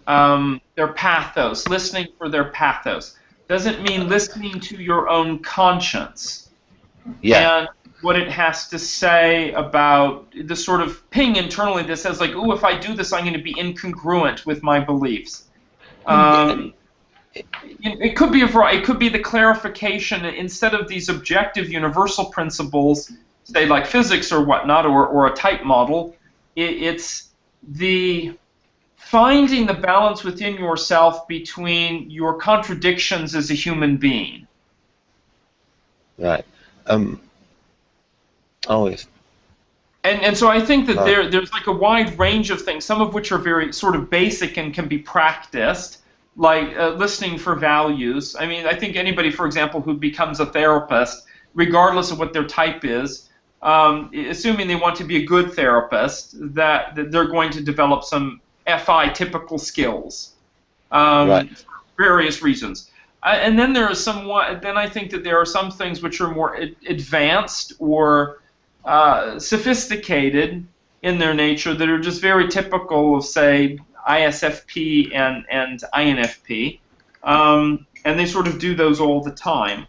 Speaker 2: their pathos, listening for their pathos? Does it mean listening to your own conscience?
Speaker 1: Yeah.
Speaker 2: And what it has to say about the sort of ping internally that says, like, oh, if I do this, I'm going to be incongruent with my beliefs. It could be a variety. It could be the clarification instead of these objective universal principles, say like physics or whatnot, or a type model. It's the finding the balance within yourself between your contradictions as a human being.
Speaker 1: Right. Always.
Speaker 2: And so I think that there's like a wide range of things, some of which are very sort of basic and can be practiced, like listening for values. I mean, I think anybody, for example, who becomes a therapist, regardless of what their type is, assuming they want to be a good therapist, that they're going to develop some FI typical skills,
Speaker 1: Right.
Speaker 2: for various reasons. And then there is then I think that there are some things which are more advanced or sophisticated in their nature that are just very typical of, say, ISFP and INFP, and they sort of do those all the time,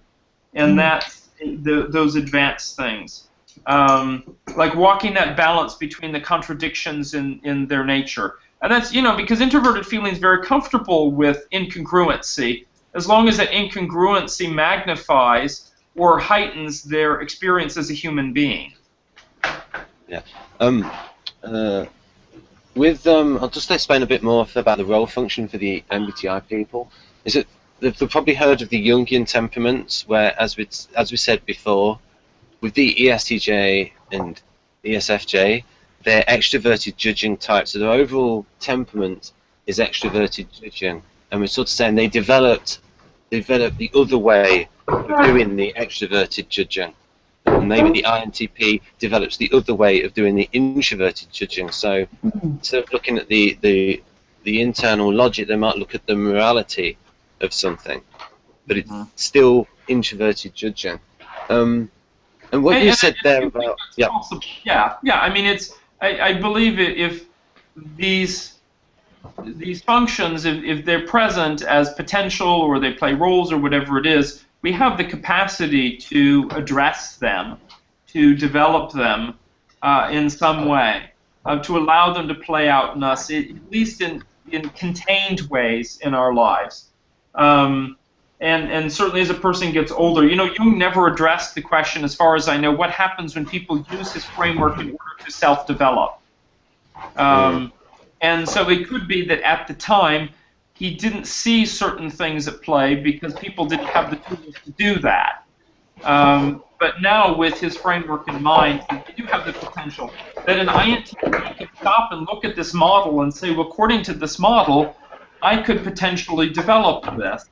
Speaker 2: and that's those advanced things, like walking that balance between the contradictions in their nature, and that's, you know, because introverted feeling is very comfortable with incongruency, as long as that incongruency magnifies or heightens their experience as a human being.
Speaker 1: Yeah. I'll just explain a bit more about the role function for the MBTI people. Is it they've probably heard of the Jungian temperaments, where, as we said before, with the ESTJ and ESFJ, they're extroverted judging types. So their overall temperament is extroverted judging, and we're sort of saying they developed the other way of doing the extroverted judging. And maybe the INTP develops the other way of doing the introverted judging. So instead of looking at the internal logic, they might look at the morality of something, but it's still introverted judging. And what you said there about
Speaker 2: yeah. I mean, I believe if these functions, if they're present as potential or they play roles or whatever it is, we have the capacity to address them, to develop them in some way, to allow them to play out in us, at least in contained ways in our lives. And certainly as a person gets older, you know, Jung never addressed the question, as far as I know, what happens when people use his framework in order to self-develop. And so it could be that at the time, he didn't see certain things at play because people didn't have the tools to do that. But now, with his framework in mind, you do have the potential that an INTP can stop and look at this model and say, well, according to this model, I could potentially develop this.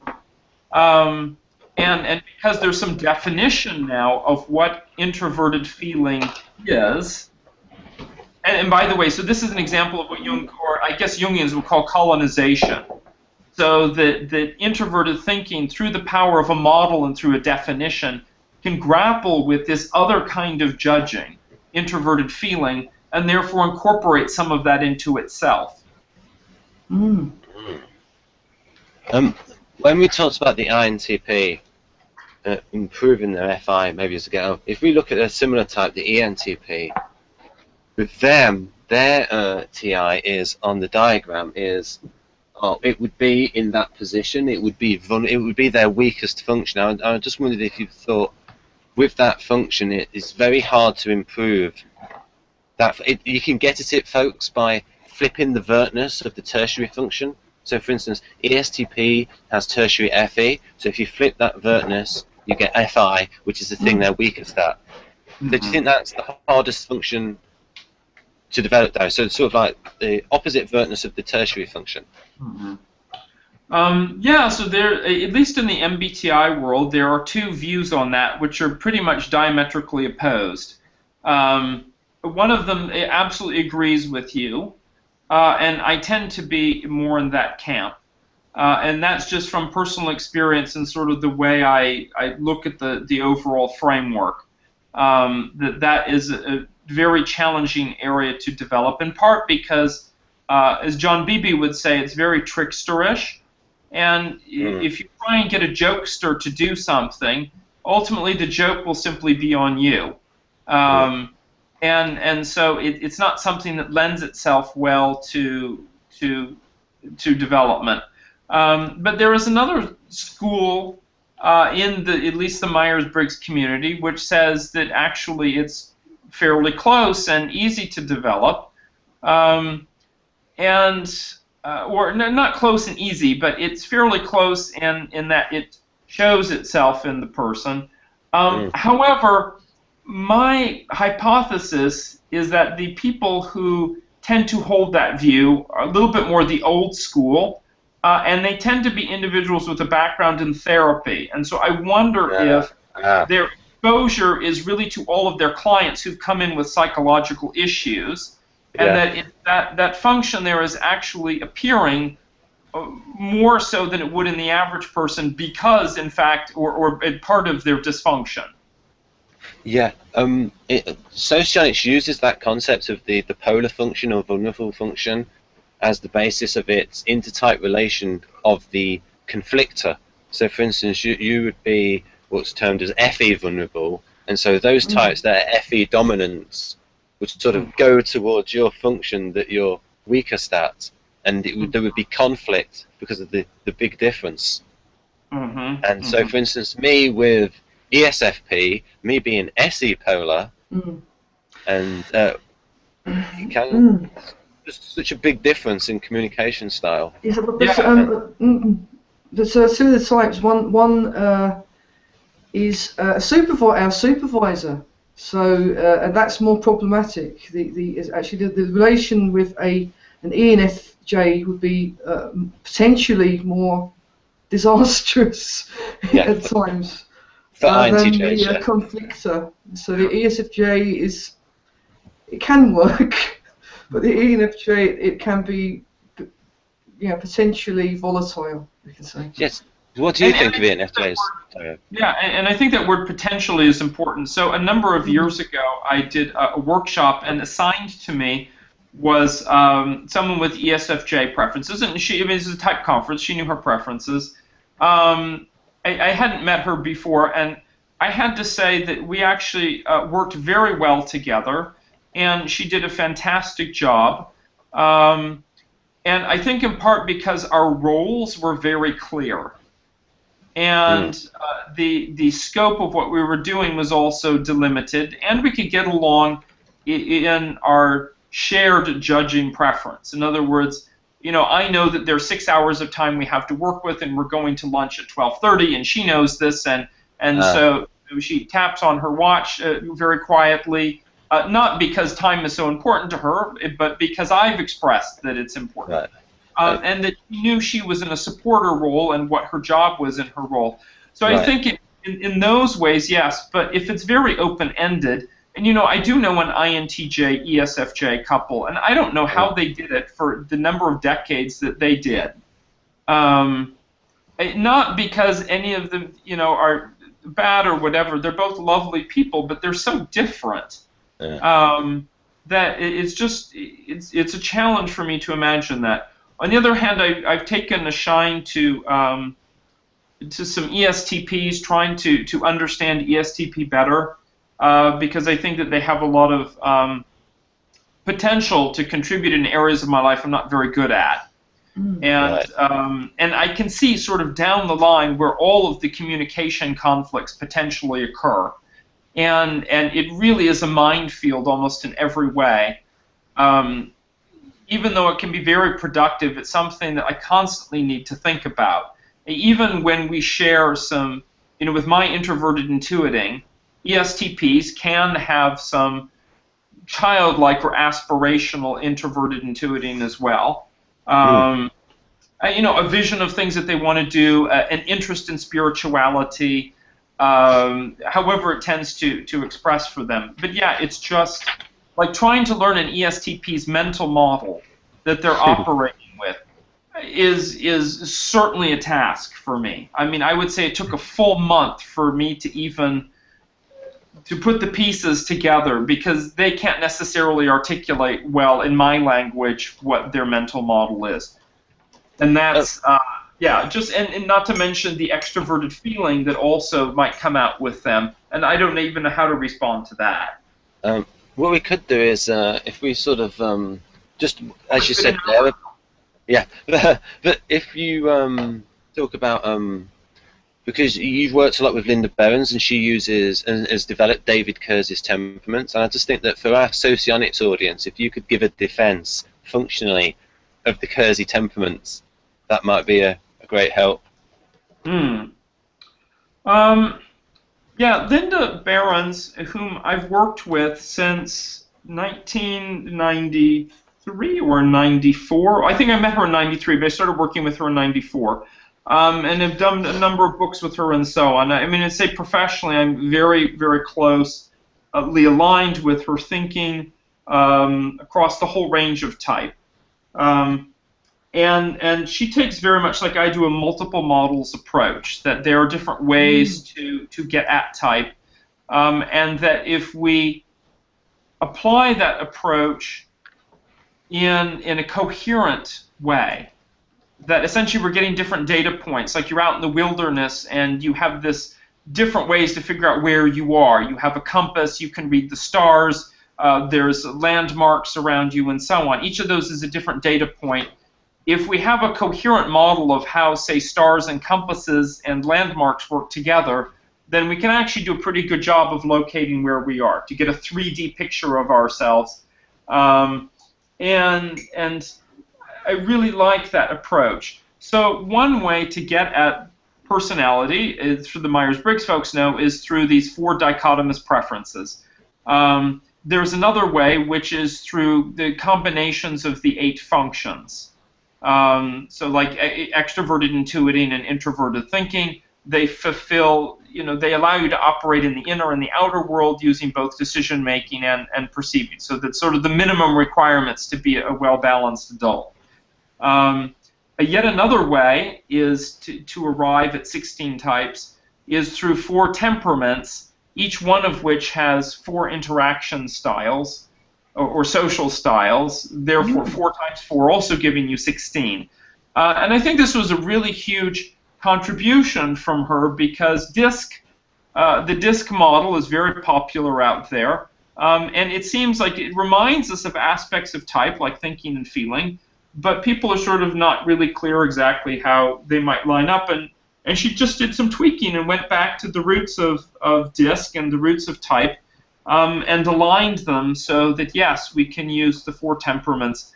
Speaker 2: And because there's some definition now of what introverted feeling is, and by the way, so this is an example of what Jung, or I guess Jungians would call colonization. so that introverted thinking, through the power of a model and through a definition, can grapple with this other kind of judging, introverted feeling, and therefore incorporate some of that into itself.
Speaker 3: Mm.
Speaker 1: When we talked about the INTP improving their FI maybe as a go, if we look at a similar type, the ENTP, with them, their TI is on the diagram is, it would be in that position. It would be their weakest function. I just wondered if you thought, with that function, it is very hard to improve. You can get at it, folks, by flipping the vertness of the tertiary function. So, for instance, ESTP has tertiary FE. So if you flip that vertness, you get FI, which is the thing they're weakest at. So do you think that's the hardest function to develop though? So it's sort of like the opposite vertness of the tertiary function.
Speaker 2: Yeah, so there, at least in the MBTI world, there are two views on that, which are pretty much diametrically opposed. One of them absolutely agrees with you, and I tend to be more in that camp. And that's just from personal experience and sort of the way I look at the overall framework. That is a very challenging area to develop, in part because, as John Beebe would say, it's very tricksterish. And if you try and get a jokester to do something, ultimately the joke will simply be on you. And so it's not something that lends itself well to development. But there is another school in at least the Myers-Briggs community, which says that actually it's fairly close and easy to develop, or not close and easy, but it's fairly close in that it shows itself in the person. However, my hypothesis is that the people who tend to hold that view are a little bit more the old school, and they tend to be individuals with a background in therapy. And so I wonder if their exposure is really to all of their clients who've come in with psychological issues, and that function there is actually appearing more so than it would in the average person because, in fact, or part of their dysfunction.
Speaker 1: Yeah, Socionics uses that concept of the polar function or vulnerable function as the basis of its intertype relation of the conflictor. So, for instance, you would be what's termed as FE vulnerable, and so those types that are FE dominants would sort of go towards your function that you're weakest at, and there would be conflict because of the big difference. And so, for instance, me with ESFP, me being SE polar, and it can just such a big difference in communication style.
Speaker 3: Yes, there's similar types. One is our supervisor. So and that's more problematic. Actually the relation with an ENFJ would be potentially more disastrous at times. Than the conflictor. So the ESFJ it can work, but the ENFJ it can be, potentially volatile, we can say.
Speaker 1: Yes. What do you think of ENFJs?
Speaker 2: Yeah, and I think that word potentially is important. So a number of years ago, I did a workshop, and assigned to me was someone with ESFJ preferences, and it was a type conference. She knew her preferences. I hadn't met her before, and I had to say that we actually worked very well together, and she did a fantastic job. And I think in part because our roles were very clear. And the scope of what we were doing was also delimited, and we could get along in our shared judging preference. In other words, I know that there's 6 hours of time we have to work with, and we're going to lunch at 12:30, and she knows this, and so she taps on her watch very quietly, not because time is so important to her, but because I've expressed that it's important. And that she knew she was in a supporter role and what her job was in her role. So I think in those ways, yes, but if it's very open-ended, and I do know an INTJ ESFJ couple, and I don't know how they did it for the number of decades that they did. Not because any of them, are bad or whatever. They're both lovely people, but they're so different.
Speaker 1: Yeah.
Speaker 2: That it's a challenge for me to imagine that. On the other hand, I've taken a shine to some ESTPs, trying to understand ESTP better, because I think that they have a lot of potential to contribute in areas of my life I'm not very good at.
Speaker 1: Right.
Speaker 2: And I can see sort of down the line where all of the communication conflicts potentially occur. And it really is a minefield almost in every way. Even though it can be very productive, it's something that I constantly need to think about. Even when we share some, with my introverted intuiting, ESTPs can have some childlike or aspirational introverted intuiting as well. A vision of things that they want to do, an interest in spirituality, however it tends to express for them. But yeah, it's just like trying to learn an ESTP's mental model that they're operating with is certainly a task for me. I mean, I would say it took a full month for me to put the pieces together, because they can't necessarily articulate well in my language what their mental model is. And that's, and not to mention the extroverted feeling that also might come out with them. And I don't even know how to respond to that.
Speaker 1: What we could do is, if we sort of, just as you said there, yeah, but if you talk about, because you've worked a lot with Linda Behrens, and she uses and has developed David Kersey's temperaments, and I just think that for our Socionics audience, if you could give a defense functionally of the Kersey temperaments, that might be a great help.
Speaker 2: Yeah, Linda Behrens, whom I've worked with since 1993 or 94. I think I met her in 93, but I started working with her in 94. And have done a number of books with her and so on. I mean, I'd say professionally, I'm very, very closely aligned with her thinking across the whole range of type. And she takes very much like I do a multiple models approach, that there are different ways to get at type, and that if we apply that approach in a coherent way, that essentially we're getting different data points. Like you're out in the wilderness and you have this different ways to figure out where you are. You have a compass, you can read the stars, there's landmarks around you and so on. Each of those is a different data point. If we have a coherent model of how, say, stars and compasses and landmarks work together, then we can actually do a pretty good job of locating where we are, to get a 3D picture of ourselves. And I really like that approach. So one way to get at personality, is, for the Myers-Briggs folks know, is through these 4 dichotomous preferences. There's another way, which is through the combinations of the 8 functions. So like extroverted intuiting and introverted thinking, they fulfill, they allow you to operate in the inner and the outer world using both decision making and perceiving. So that's sort of the minimum requirements to be a well-balanced adult. Yet another way is to arrive at 16 types is through 4 temperaments, each one of which has 4 interaction styles or social styles. Therefore, 4 times 4 also giving you 16. And I think this was a really huge contribution from her, because the DISC model is very popular out there. And it seems like it reminds us of aspects of type, like thinking and feeling, but people are sort of not really clear exactly how they might line up. And she just did some tweaking and went back to the roots of DISC and the roots of type, and aligned them so that, yes, we can use the 4 temperaments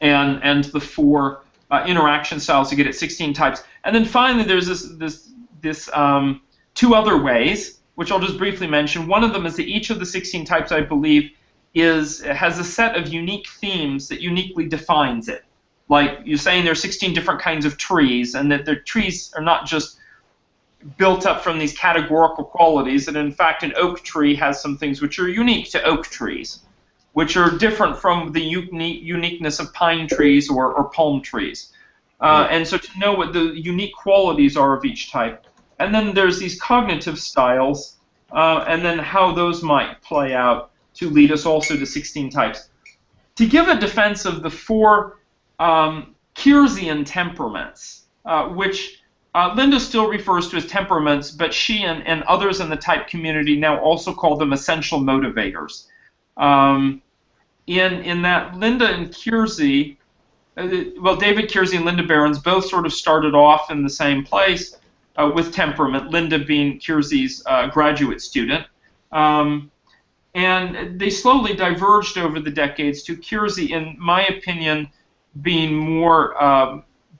Speaker 2: and the 4 interaction styles to get at 16 types. And then finally, there's this 2 other ways, which I'll just briefly mention. One of them is that each of the 16 types, I believe, has a set of unique themes that uniquely defines it. Like you're saying, there are 16 different kinds of trees, and that the trees are not just built up from these categorical qualities, and in fact an oak tree has some things which are unique to oak trees, which are different from the uniqueness of pine trees or palm trees. And so to know what the unique qualities are of each type. And then there's these cognitive styles, and then how those might play out to lead us also to 16 types. To give a defense of the 4 Kearsian temperaments, which Linda still refers to as temperaments, but she and others in the type community now also call them essential motivators. In that, Linda and Kiersey, well, David Kiersey and Linda Behrens both sort of started off in the same place with temperament, Linda being Kiersey's graduate student. And they slowly diverged over the decades to Kiersey, in my opinion, being more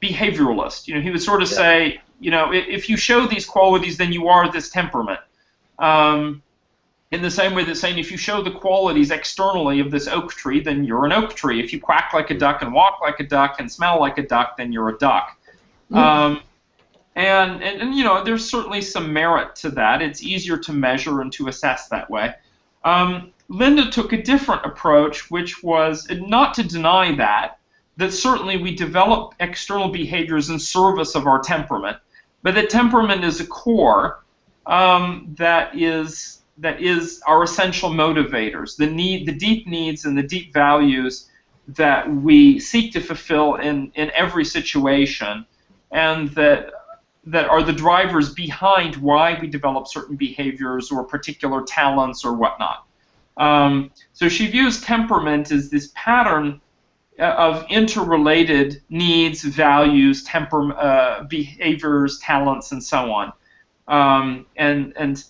Speaker 2: behavioralist. He would sort of say, if you show these qualities, then you are this temperament. In the same way that saying if you show the qualities externally of this oak tree, then you're an oak tree. If you quack like a duck and walk like a duck and smell like a duck, then you're a duck. And there's certainly some merit to that. It's easier to measure and to assess that way. Linda took a different approach, which was not to deny that certainly we develop external behaviors in service of our temperament, but that temperament is a core that is our essential motivators, the deep needs and the deep values that we seek to fulfill in every situation, and that are the drivers behind why we develop certain behaviors or particular talents or whatnot. So she views temperament as this pattern of interrelated needs, values, behaviors, talents, and so on. And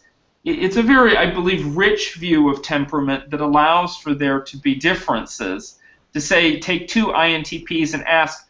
Speaker 2: it's a very, I believe, rich view of temperament that allows for there to be differences. To say, take 2 INTPs and ask,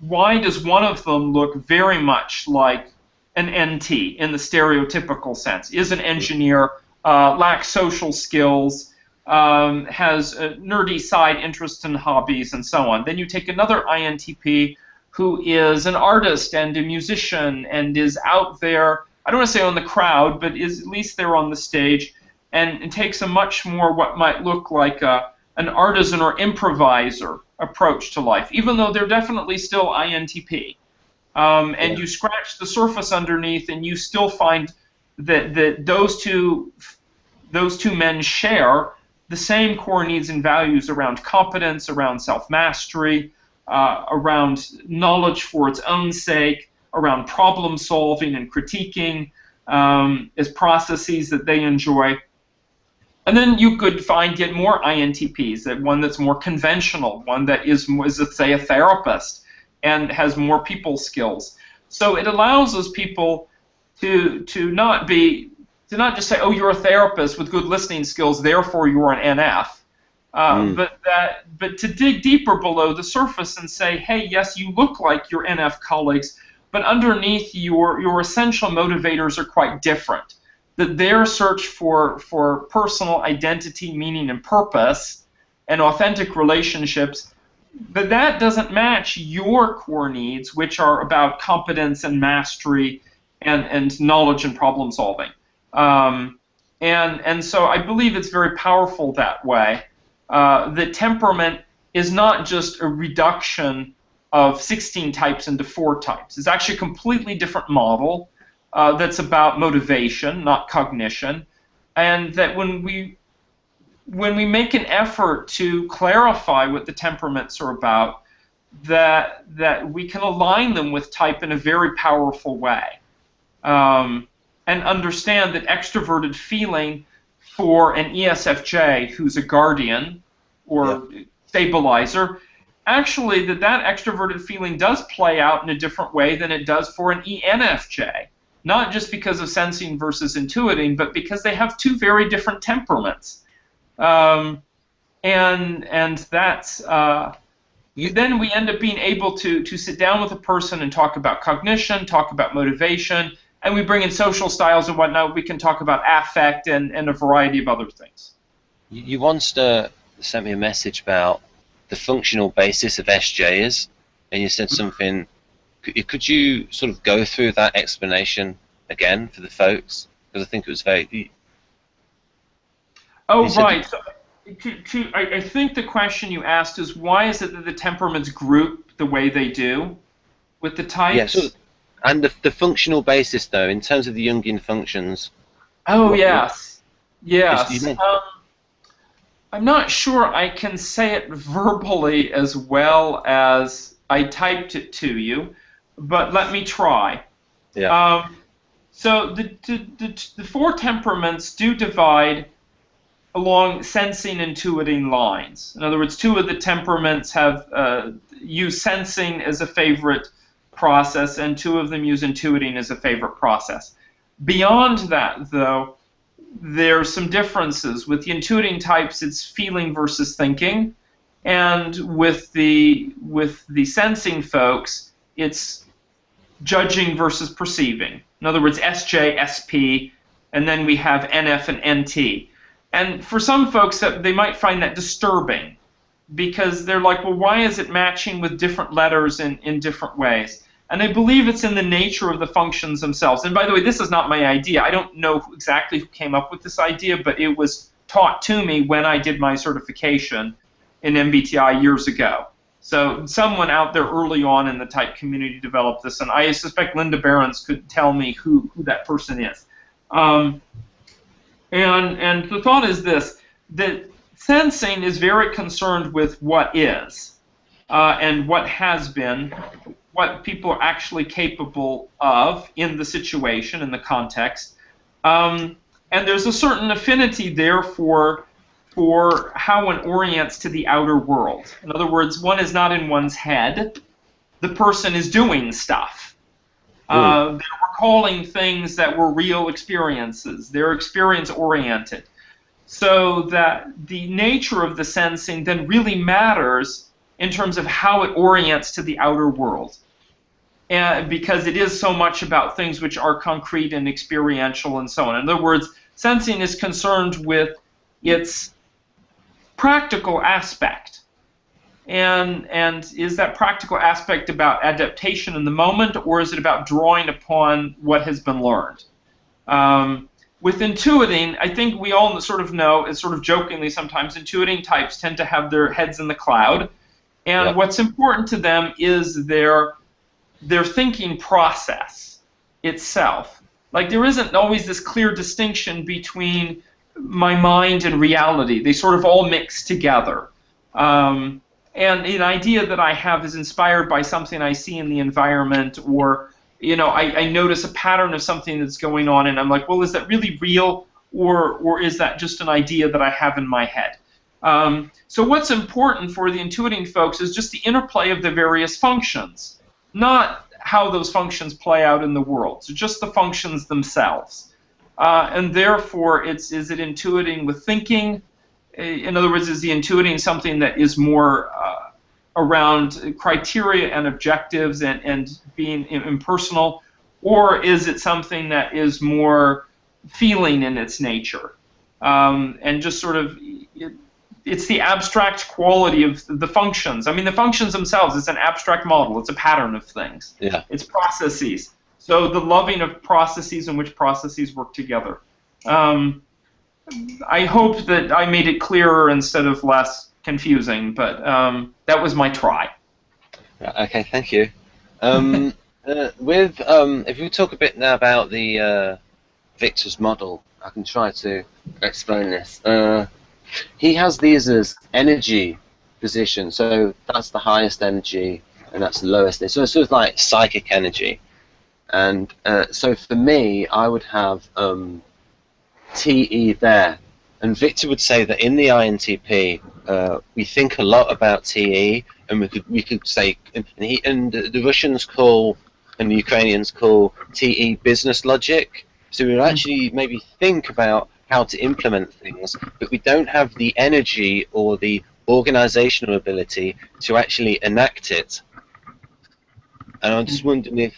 Speaker 2: why does one of them look very much like an NT in the stereotypical sense? Is an engineer, lacks social skills, has a nerdy side interests and hobbies, and so on. Then you take another INTP who is an artist and a musician and is out there, I don't want to say on the crowd, but is at least there on the stage, and takes a much more what might look like an artisan or improviser approach to life, even though they're definitely still INTP. And you scratch the surface underneath, and you still find that those two men share the same core needs and values around competence, around self-mastery, around knowledge for its own sake, around problem solving and critiquing as processes that they enjoy. And then you could find yet more INTPs, that one that's more conventional, one that is let's say, a therapist and has more people skills. So it allows those people to not just say, oh, you're a therapist with good listening skills, therefore you're an NF, but to dig deeper below the surface and say, hey, yes, you look like your NF colleagues, but underneath your essential motivators are quite different. That their search for personal identity, meaning, and purpose, and authentic relationships, but that doesn't match your core needs, which are about competence and mastery and knowledge and problem solving. And so I believe it's very powerful that way. That temperament is not just a reduction of 16 types into 4 types. It's actually a completely different model that's about motivation, not cognition, and that when we make an effort to clarify what the temperaments are about, that we can align them with type in a very powerful way, and understand that extroverted feeling for an ESFJ who's a guardian or stabilizer, actually that extroverted feeling does play out in a different way than it does for an ENFJ. Not just because of sensing versus intuiting, but because they have 2 very different temperaments. And that's then we end up being able to sit down with a person and talk about cognition, talk about motivation, and we bring in social styles and whatnot. We can talk about affect and a variety of other things.
Speaker 1: You once sent me a message about the functional basis of SJs, and you said something. Could you sort of go through that explanation again for the folks? Because I think it was very...
Speaker 2: Oh, right. So, I think the question you asked is, why is it that the temperaments group the way they do? with the
Speaker 1: Yeah,
Speaker 2: types.
Speaker 1: so, and the functional basis, though, in terms of the Jungian functions.
Speaker 2: Oh,
Speaker 1: What
Speaker 2: yes.
Speaker 1: just you
Speaker 2: Yes.
Speaker 1: mean?
Speaker 2: I'm not sure I can say it verbally as well as I typed it to you, but let me try.
Speaker 1: Yeah.
Speaker 2: So the four temperaments do divide along sensing intuiting lines. In other words, two of the temperaments have use sensing as a favorite process, and two of them use intuiting as a favorite process. Beyond that, though, there's some differences. With the intuiting types, it's feeling versus thinking, and with the sensing folks, it's judging versus perceiving. In other words, SJ, SP, and then we have NF and NT. And for some folks, that they might find that disturbing because they're like, well, why is it matching with different letters in different ways? And I believe it's in the nature of the functions themselves. And by the way, this is not my idea. I don't know exactly who came up with this idea, but it was taught to me when I did my certification in MBTI years ago. So someone out there early on in the type community developed this, and I suspect Linda Behrens could tell me who that person is. And the thought is this, that sensing is very concerned with what is and what has been, what people are actually capable of in the situation, in the context. And there's a certain affinity there for how one orients to the outer world. In other words, one is not in one's head. The person is doing stuff. They're recalling things that were real experiences. They're experience-oriented. So that the nature of the sensing then really matters in terms of how it orients to the outer world. And because it is so much about things which are concrete and experiential and so on. In other words, sensing is concerned with its practical aspect. And is that practical aspect about adaptation in the moment, or is it about drawing upon what has been learned? With intuiting, I think we all sort of know, and sort of jokingly sometimes, intuiting types tend to have their heads in the cloud. And what's important to them is their thinking process itself. Like, there isn't always this clear distinction between my mind and reality. They sort of all mix together. And an idea that I have is inspired by something I see in the environment, or I notice a pattern of something that's going on, and I'm like, well, is that really real, or is that just an idea that I have in my head? So what's important for the intuiting folks is just the interplay of the various functions, not how those functions play out in the world. So just the functions themselves. And therefore, is it intuiting with thinking? In other words, is the intuiting something that is more around criteria and objectives and being impersonal, or is it something that is more feeling in its nature? And just sort of, it's the abstract quality of the functions. I mean, the functions themselves, it's an abstract model. It's a pattern of things.
Speaker 1: Yeah.
Speaker 2: It's processes. So the loving of processes in which processes work together. I hope that I made it clearer instead of less confusing, but that was my try.
Speaker 1: Okay, thank you. If you talk a bit now about the Victor's model, I can try to explain this. He has these as energy position, so that's the highest energy, and that's the lowest. So it's sort of like psychic energy. And so for me, I would have TE there. And Victor would say that in the INTP, we think a lot about TE, and we could say, and the Russians call and the Ukrainians call TE business logic. So we would actually maybe think about how to implement things, but we don't have the energy or the organizational ability to actually enact it. And I'm just wondering if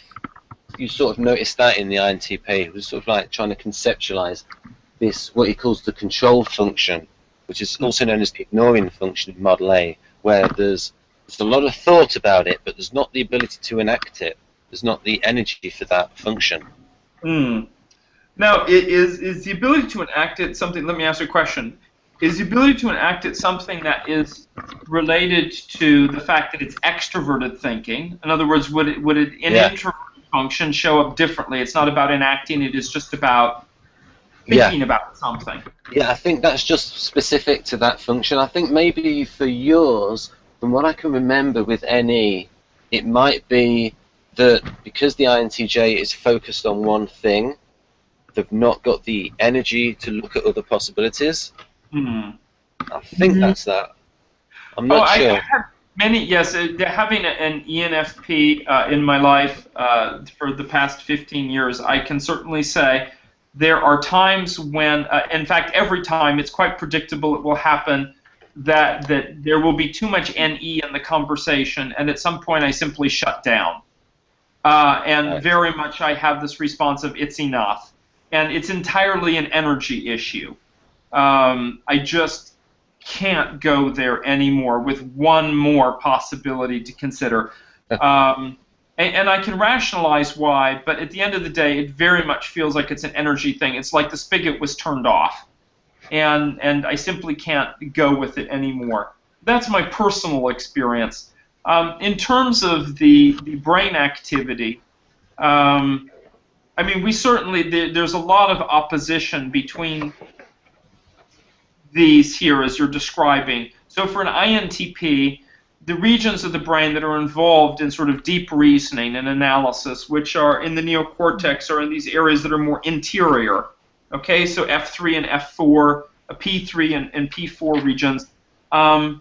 Speaker 1: you sort of noticed that in the INTP. It was sort of like trying to conceptualize this, what he calls the control function, which is also known as the ignoring function in Model A, where there's a lot of thought about it, but there's not the ability to enact it. There's not the energy for that function.
Speaker 2: Now, is the ability to enact it something? Let me ask you a question. is the ability to enact at something that is related to the fact that it's extroverted thinking. In other words, would it in
Speaker 1: Yeah.
Speaker 2: introverted function show up differently? It's not about enacting, it is just about
Speaker 1: Yeah.
Speaker 2: thinking about something.
Speaker 1: Yeah, I think that's just specific to that function. I think maybe for yours, from what I can remember with NE, it might be that because the INTJ is focused on one thing, they've not got the energy to look at other possibilities.
Speaker 2: Hmm.
Speaker 1: I think that's that. I'm
Speaker 2: Oh,
Speaker 1: not
Speaker 2: I
Speaker 1: sure.
Speaker 2: have many, yes, having an ENFP in my life for the past 15 years, I can certainly say there are times when, in fact, every time it's quite predictable it will happen that there will be too much NE in the conversation, and at some point I simply shut down. And
Speaker 1: Right.
Speaker 2: very much I have this response of it's enough. And it's entirely an energy issue. I just can't go there anymore with one more possibility to consider. And I can rationalize why, but at the end of the day, it very much feels like it's an energy thing. It's like the spigot was turned off, and I simply can't go with it anymore. That's my personal experience. In terms of the brain activity, I mean, we certainly, there's a lot of opposition between these here as you're describing. So for an INTP, the regions of the brain that are involved in sort of deep reasoning and analysis, which are in the neocortex, are in these areas that are more interior. Okay, so F3 and F4, P3 and P4 regions. So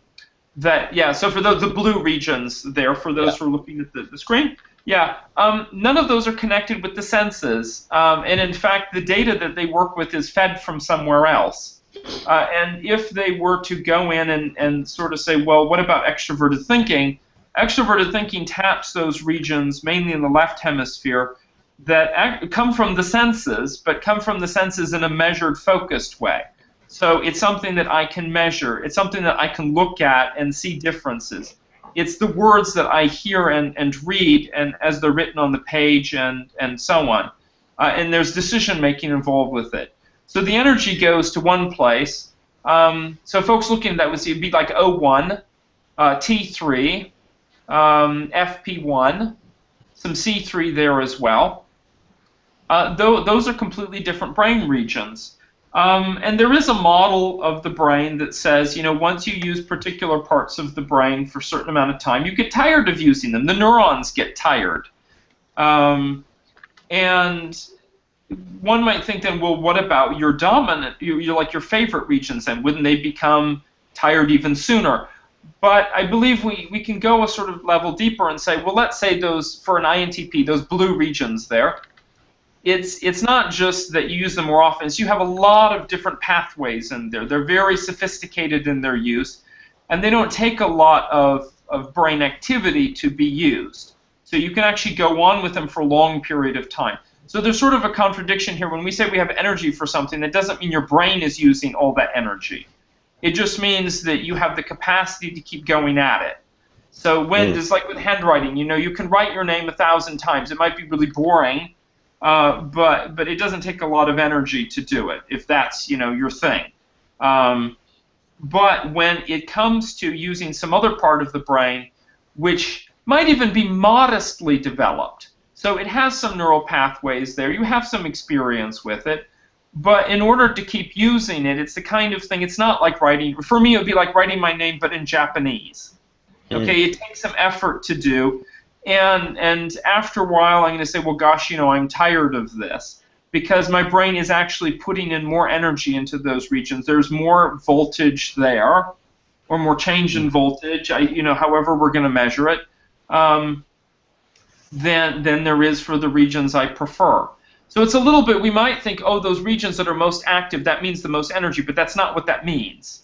Speaker 2: for the blue regions there, for those who are looking at the screen, none of those are connected with the senses. And in fact, the data that they work with is fed from somewhere else. And if they were to go in and sort of say, well, what about extroverted thinking? Extroverted thinking taps those regions, mainly in the left hemisphere, that come from the senses, but come from the senses in a measured, focused way. So it's something that I can measure. It's something that I can look at and see differences. It's the words that I hear and read, and as they're written on the page and so on. And there's decision-making involved with it. So the energy goes to one place. So folks looking at that would see it'd be like O1, T3, FP1, some C3 there as well. Those are completely different brain regions. And there is a model of the brain that says, once you use particular parts of the brain for a certain amount of time, you get tired of using them. The neurons get tired. And one might think then, well, what about your dominant, your favorite regions then? Wouldn't they become tired even sooner? But I believe we can go a sort of level deeper and say, well, let's say those, for an INTP, those blue regions there, it's not just that you use them more often, it's you have a lot of different pathways in there. They're very sophisticated in their use, and they don't take a lot of brain activity to be used. So you can actually go on with them for a long period of time. So there's sort of a contradiction here. When we say we have energy for something, that doesn't mean your brain is using all that energy. It just means that you have the capacity to keep going at it. So when, just like with handwriting, you can write your name 1,000 times. It might be really boring, but it doesn't take a lot of energy to do it, if that's your thing. But when it comes to using some other part of the brain, which might even be modestly developed, so it has some neural pathways there, you have some experience with it, but in order to keep using it, it's the kind of thing, it's not like writing, for me it would be like writing my name but in Japanese. Okay, it takes some effort to do, and after a while I'm going to say, well, gosh, I'm tired of this, because my brain is actually putting in more energy into those regions. There's more voltage there, or more change in voltage, however we're going to measure it, than there is for the regions I prefer. So it's a little bit, we might think, oh, those regions that are most active, that means the most energy, but that's not what that means.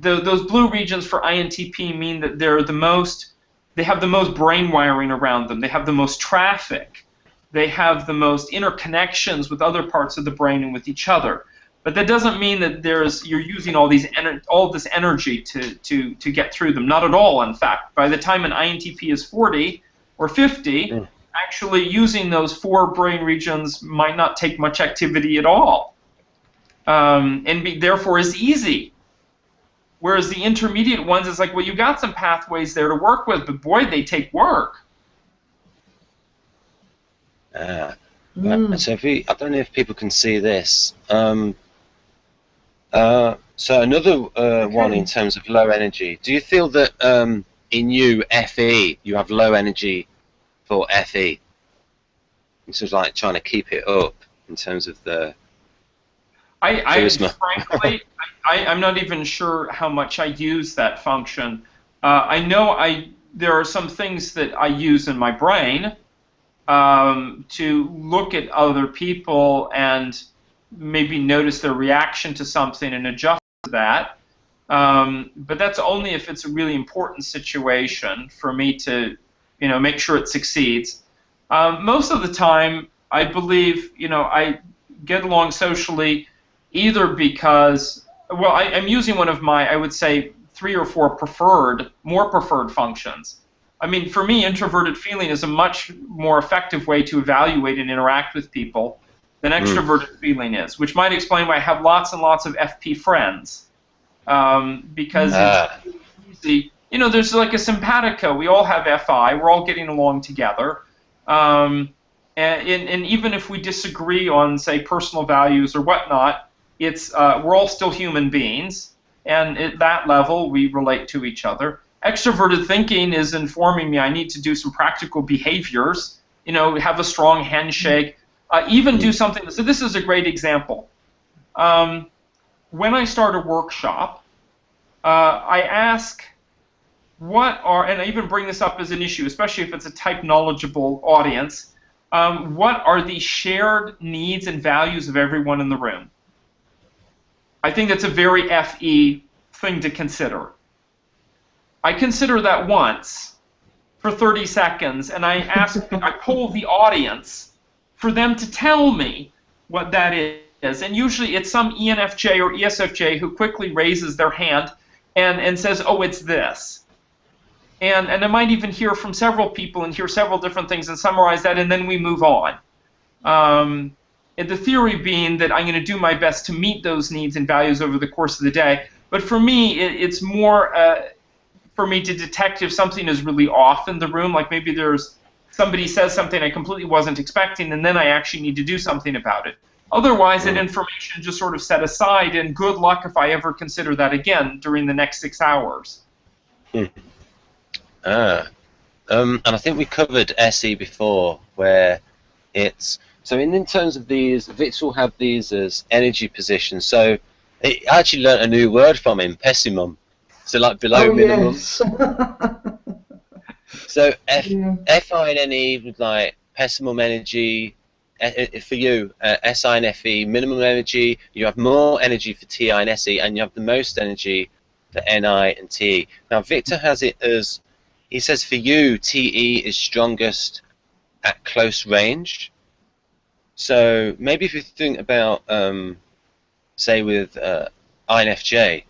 Speaker 2: Those blue regions for INTP mean that they have the most brain wiring around them. They have the most traffic. They have the most interconnections with other parts of the brain and with each other. But that doesn't mean that you're using all this energy to get through them. Not at all, in fact. By the time an INTP is 40 or 50, actually using those 4 brain regions might not take much activity at all. And therefore is easy. Whereas the intermediate ones, it's like, well, you got some pathways there to work with, but boy, they take work.
Speaker 1: Right.
Speaker 3: Mm.
Speaker 1: So if I don't know if people can see this. So another one in terms of low energy. Do you feel that in you, FE, you have low energy for FE? This is like trying to keep it up in terms of the charisma.
Speaker 2: Frankly, I'm not even sure how much I use that function. I know there are some things that I use in my brain to look at other people and maybe notice their reaction to something and adjust to that. But that's only if it's a really important situation for me to, make sure it succeeds. Most of the time, I believe, I get along socially either because, well, I'm using one of my, I would say, 3 or 4 more preferred functions. I mean, for me, introverted feeling is a much more effective way to evaluate and interact with people than extroverted feeling is, which might explain why I have lots and lots of FP friends. Because it's easy. There's like a simpatico. We all have FI. We're all getting along together. And even if we disagree on, say, personal values or whatnot, we're all still human beings. And at that level, we relate to each other. Extroverted thinking is informing me I need to do some practical behaviors, have a strong handshake, even do something. So this is a great example. When I start a workshop, I ask and I even bring this up as an issue, especially if it's a type knowledgeable audience, what are the shared needs and values of everyone in the room? I think that's a very FE thing to consider. I consider that once for 30 seconds, and I poll the audience for them to tell me what that is. And usually it's some ENFJ or ESFJ who quickly raises their hand and says, oh, it's this. And I might even hear from several people and hear several different things and summarize that, and then we move on. And the theory being that I'm going to do my best to meet those needs and values over the course of the day. But for me, it's more for me to detect if something is really off in the room, like maybe somebody says something I completely wasn't expecting, and then I actually need to do something about it. Otherwise, that information just sort of set aside, and good luck if I ever consider that again during the next 6 hours.
Speaker 1: And I think we covered SE before, where it's so in terms of these, Victor will have these as energy positions. So I actually learnt a new word from him, pessimum. So like below minimum.
Speaker 3: Yes.
Speaker 1: So FI and NE with like pessimum energy. For you, SI and FE, minimum energy. You have more energy for TI and SE, and you have the most energy for NI and TE. Now Victor has it as, he says for you, TE is strongest at close range. So maybe if you think about, say with INFJ,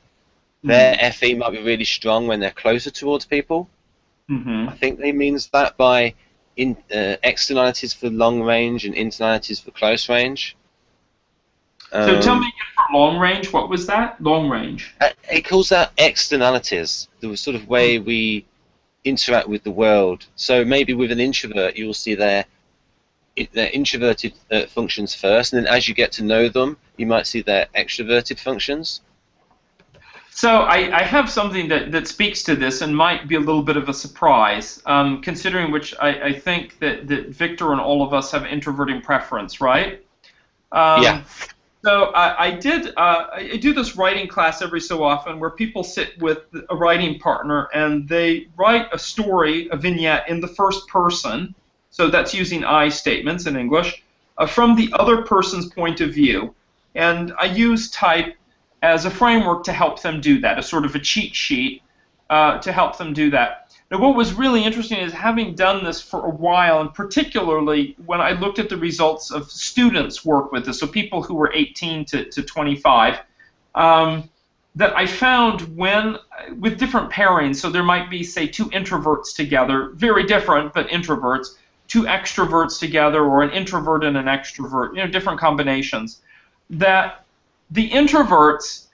Speaker 1: their FE might be really strong when they're closer towards people. I think they means that by externalities for long range and internalities for close range.
Speaker 2: So tell me again for long range, what was that? Long range?
Speaker 1: It calls that externalities, the sort of way we interact with the world. So maybe with an introvert, you'll see their introverted functions first, and then as you get to know them, you might see their extroverted functions.
Speaker 2: So I have something that speaks to this and might be a little bit of a surprise, considering which I think that Victor and all of us have introverting preference, right?
Speaker 1: Yeah.
Speaker 2: So I do this writing class every so often where people sit with a writing partner and they write a story, a vignette, in the first person. So that's using I statements in English, from the other person's point of view. And I use type as a framework to help them do that, a sort of a cheat sheet to help them do that. Now, what was really interesting is having done this for a while, and particularly when I looked at the results of students' work with this, so people who were 18 to 25, that I found with different pairings, so there might be, say, 2 introverts together, very different, but introverts, 2 extroverts together, or an introvert and an extrovert, different combinations, that the introverts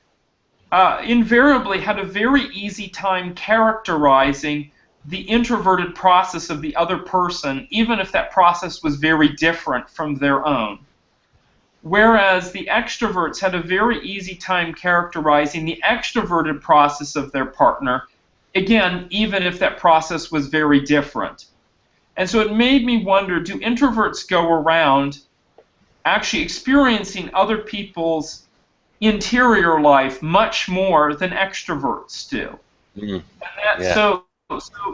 Speaker 2: invariably had a very easy time characterizing the introverted process of the other person, even if that process was very different from their own. Whereas the extroverts had a very easy time characterizing the extroverted process of their partner, again, even if that process was very different. And so it made me wonder, do introverts go around actually experiencing other people's interior life much more than extroverts do?
Speaker 1: Mm.
Speaker 2: And
Speaker 1: Yeah.
Speaker 2: so,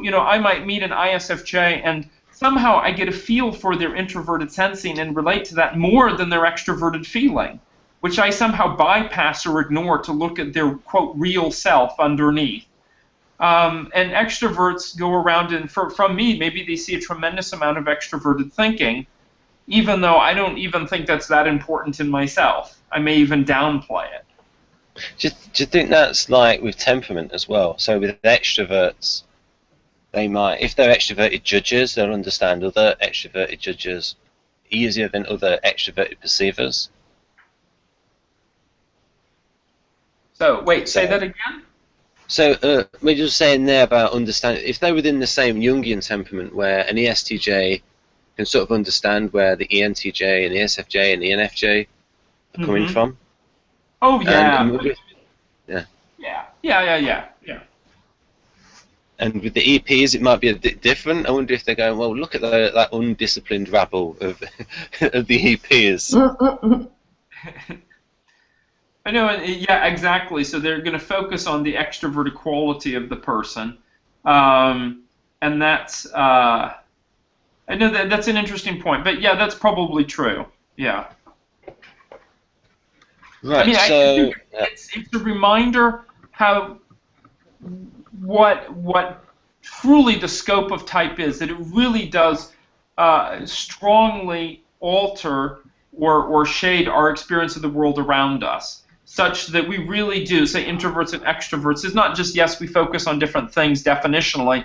Speaker 2: you know, I might meet an ISFJ and somehow I get a feel for their introverted sensing and relate to that more than their extroverted feeling, which I somehow bypass or ignore to look at their, quote, real self underneath. And extroverts go around and, from me, maybe they see a tremendous amount of extroverted thinking, even though I don't even think that's that important in myself. I may even downplay it.
Speaker 1: Do you think that's like with temperament as well? So with extroverts, they might, if they're extroverted judges, they'll understand other extroverted judges easier than other extroverted perceivers.
Speaker 2: So, wait, say that again?
Speaker 1: So we're just saying there about understanding, if they're within the same Jungian temperament where an ESTJ can sort of understand where the INTJ and the SFJ and the INFJ are coming from.
Speaker 2: Oh, yeah. Yeah.
Speaker 1: And with the EPs, it might be a bit different. I wonder if they're going, well, look at that undisciplined rabble of, of the EPs.
Speaker 2: I know, yeah, exactly. So they're going to focus on the extroverted quality of the person, and that's I know that's an interesting point. But yeah, that's probably true. Yeah.
Speaker 1: Right.
Speaker 2: I mean,
Speaker 1: so
Speaker 2: I think it's a reminder how what truly the scope of type is. That it really does strongly alter or shade our experience of the world around us, such that we really do, say, introverts and extroverts, is not just, yes, we focus on different things definitionally,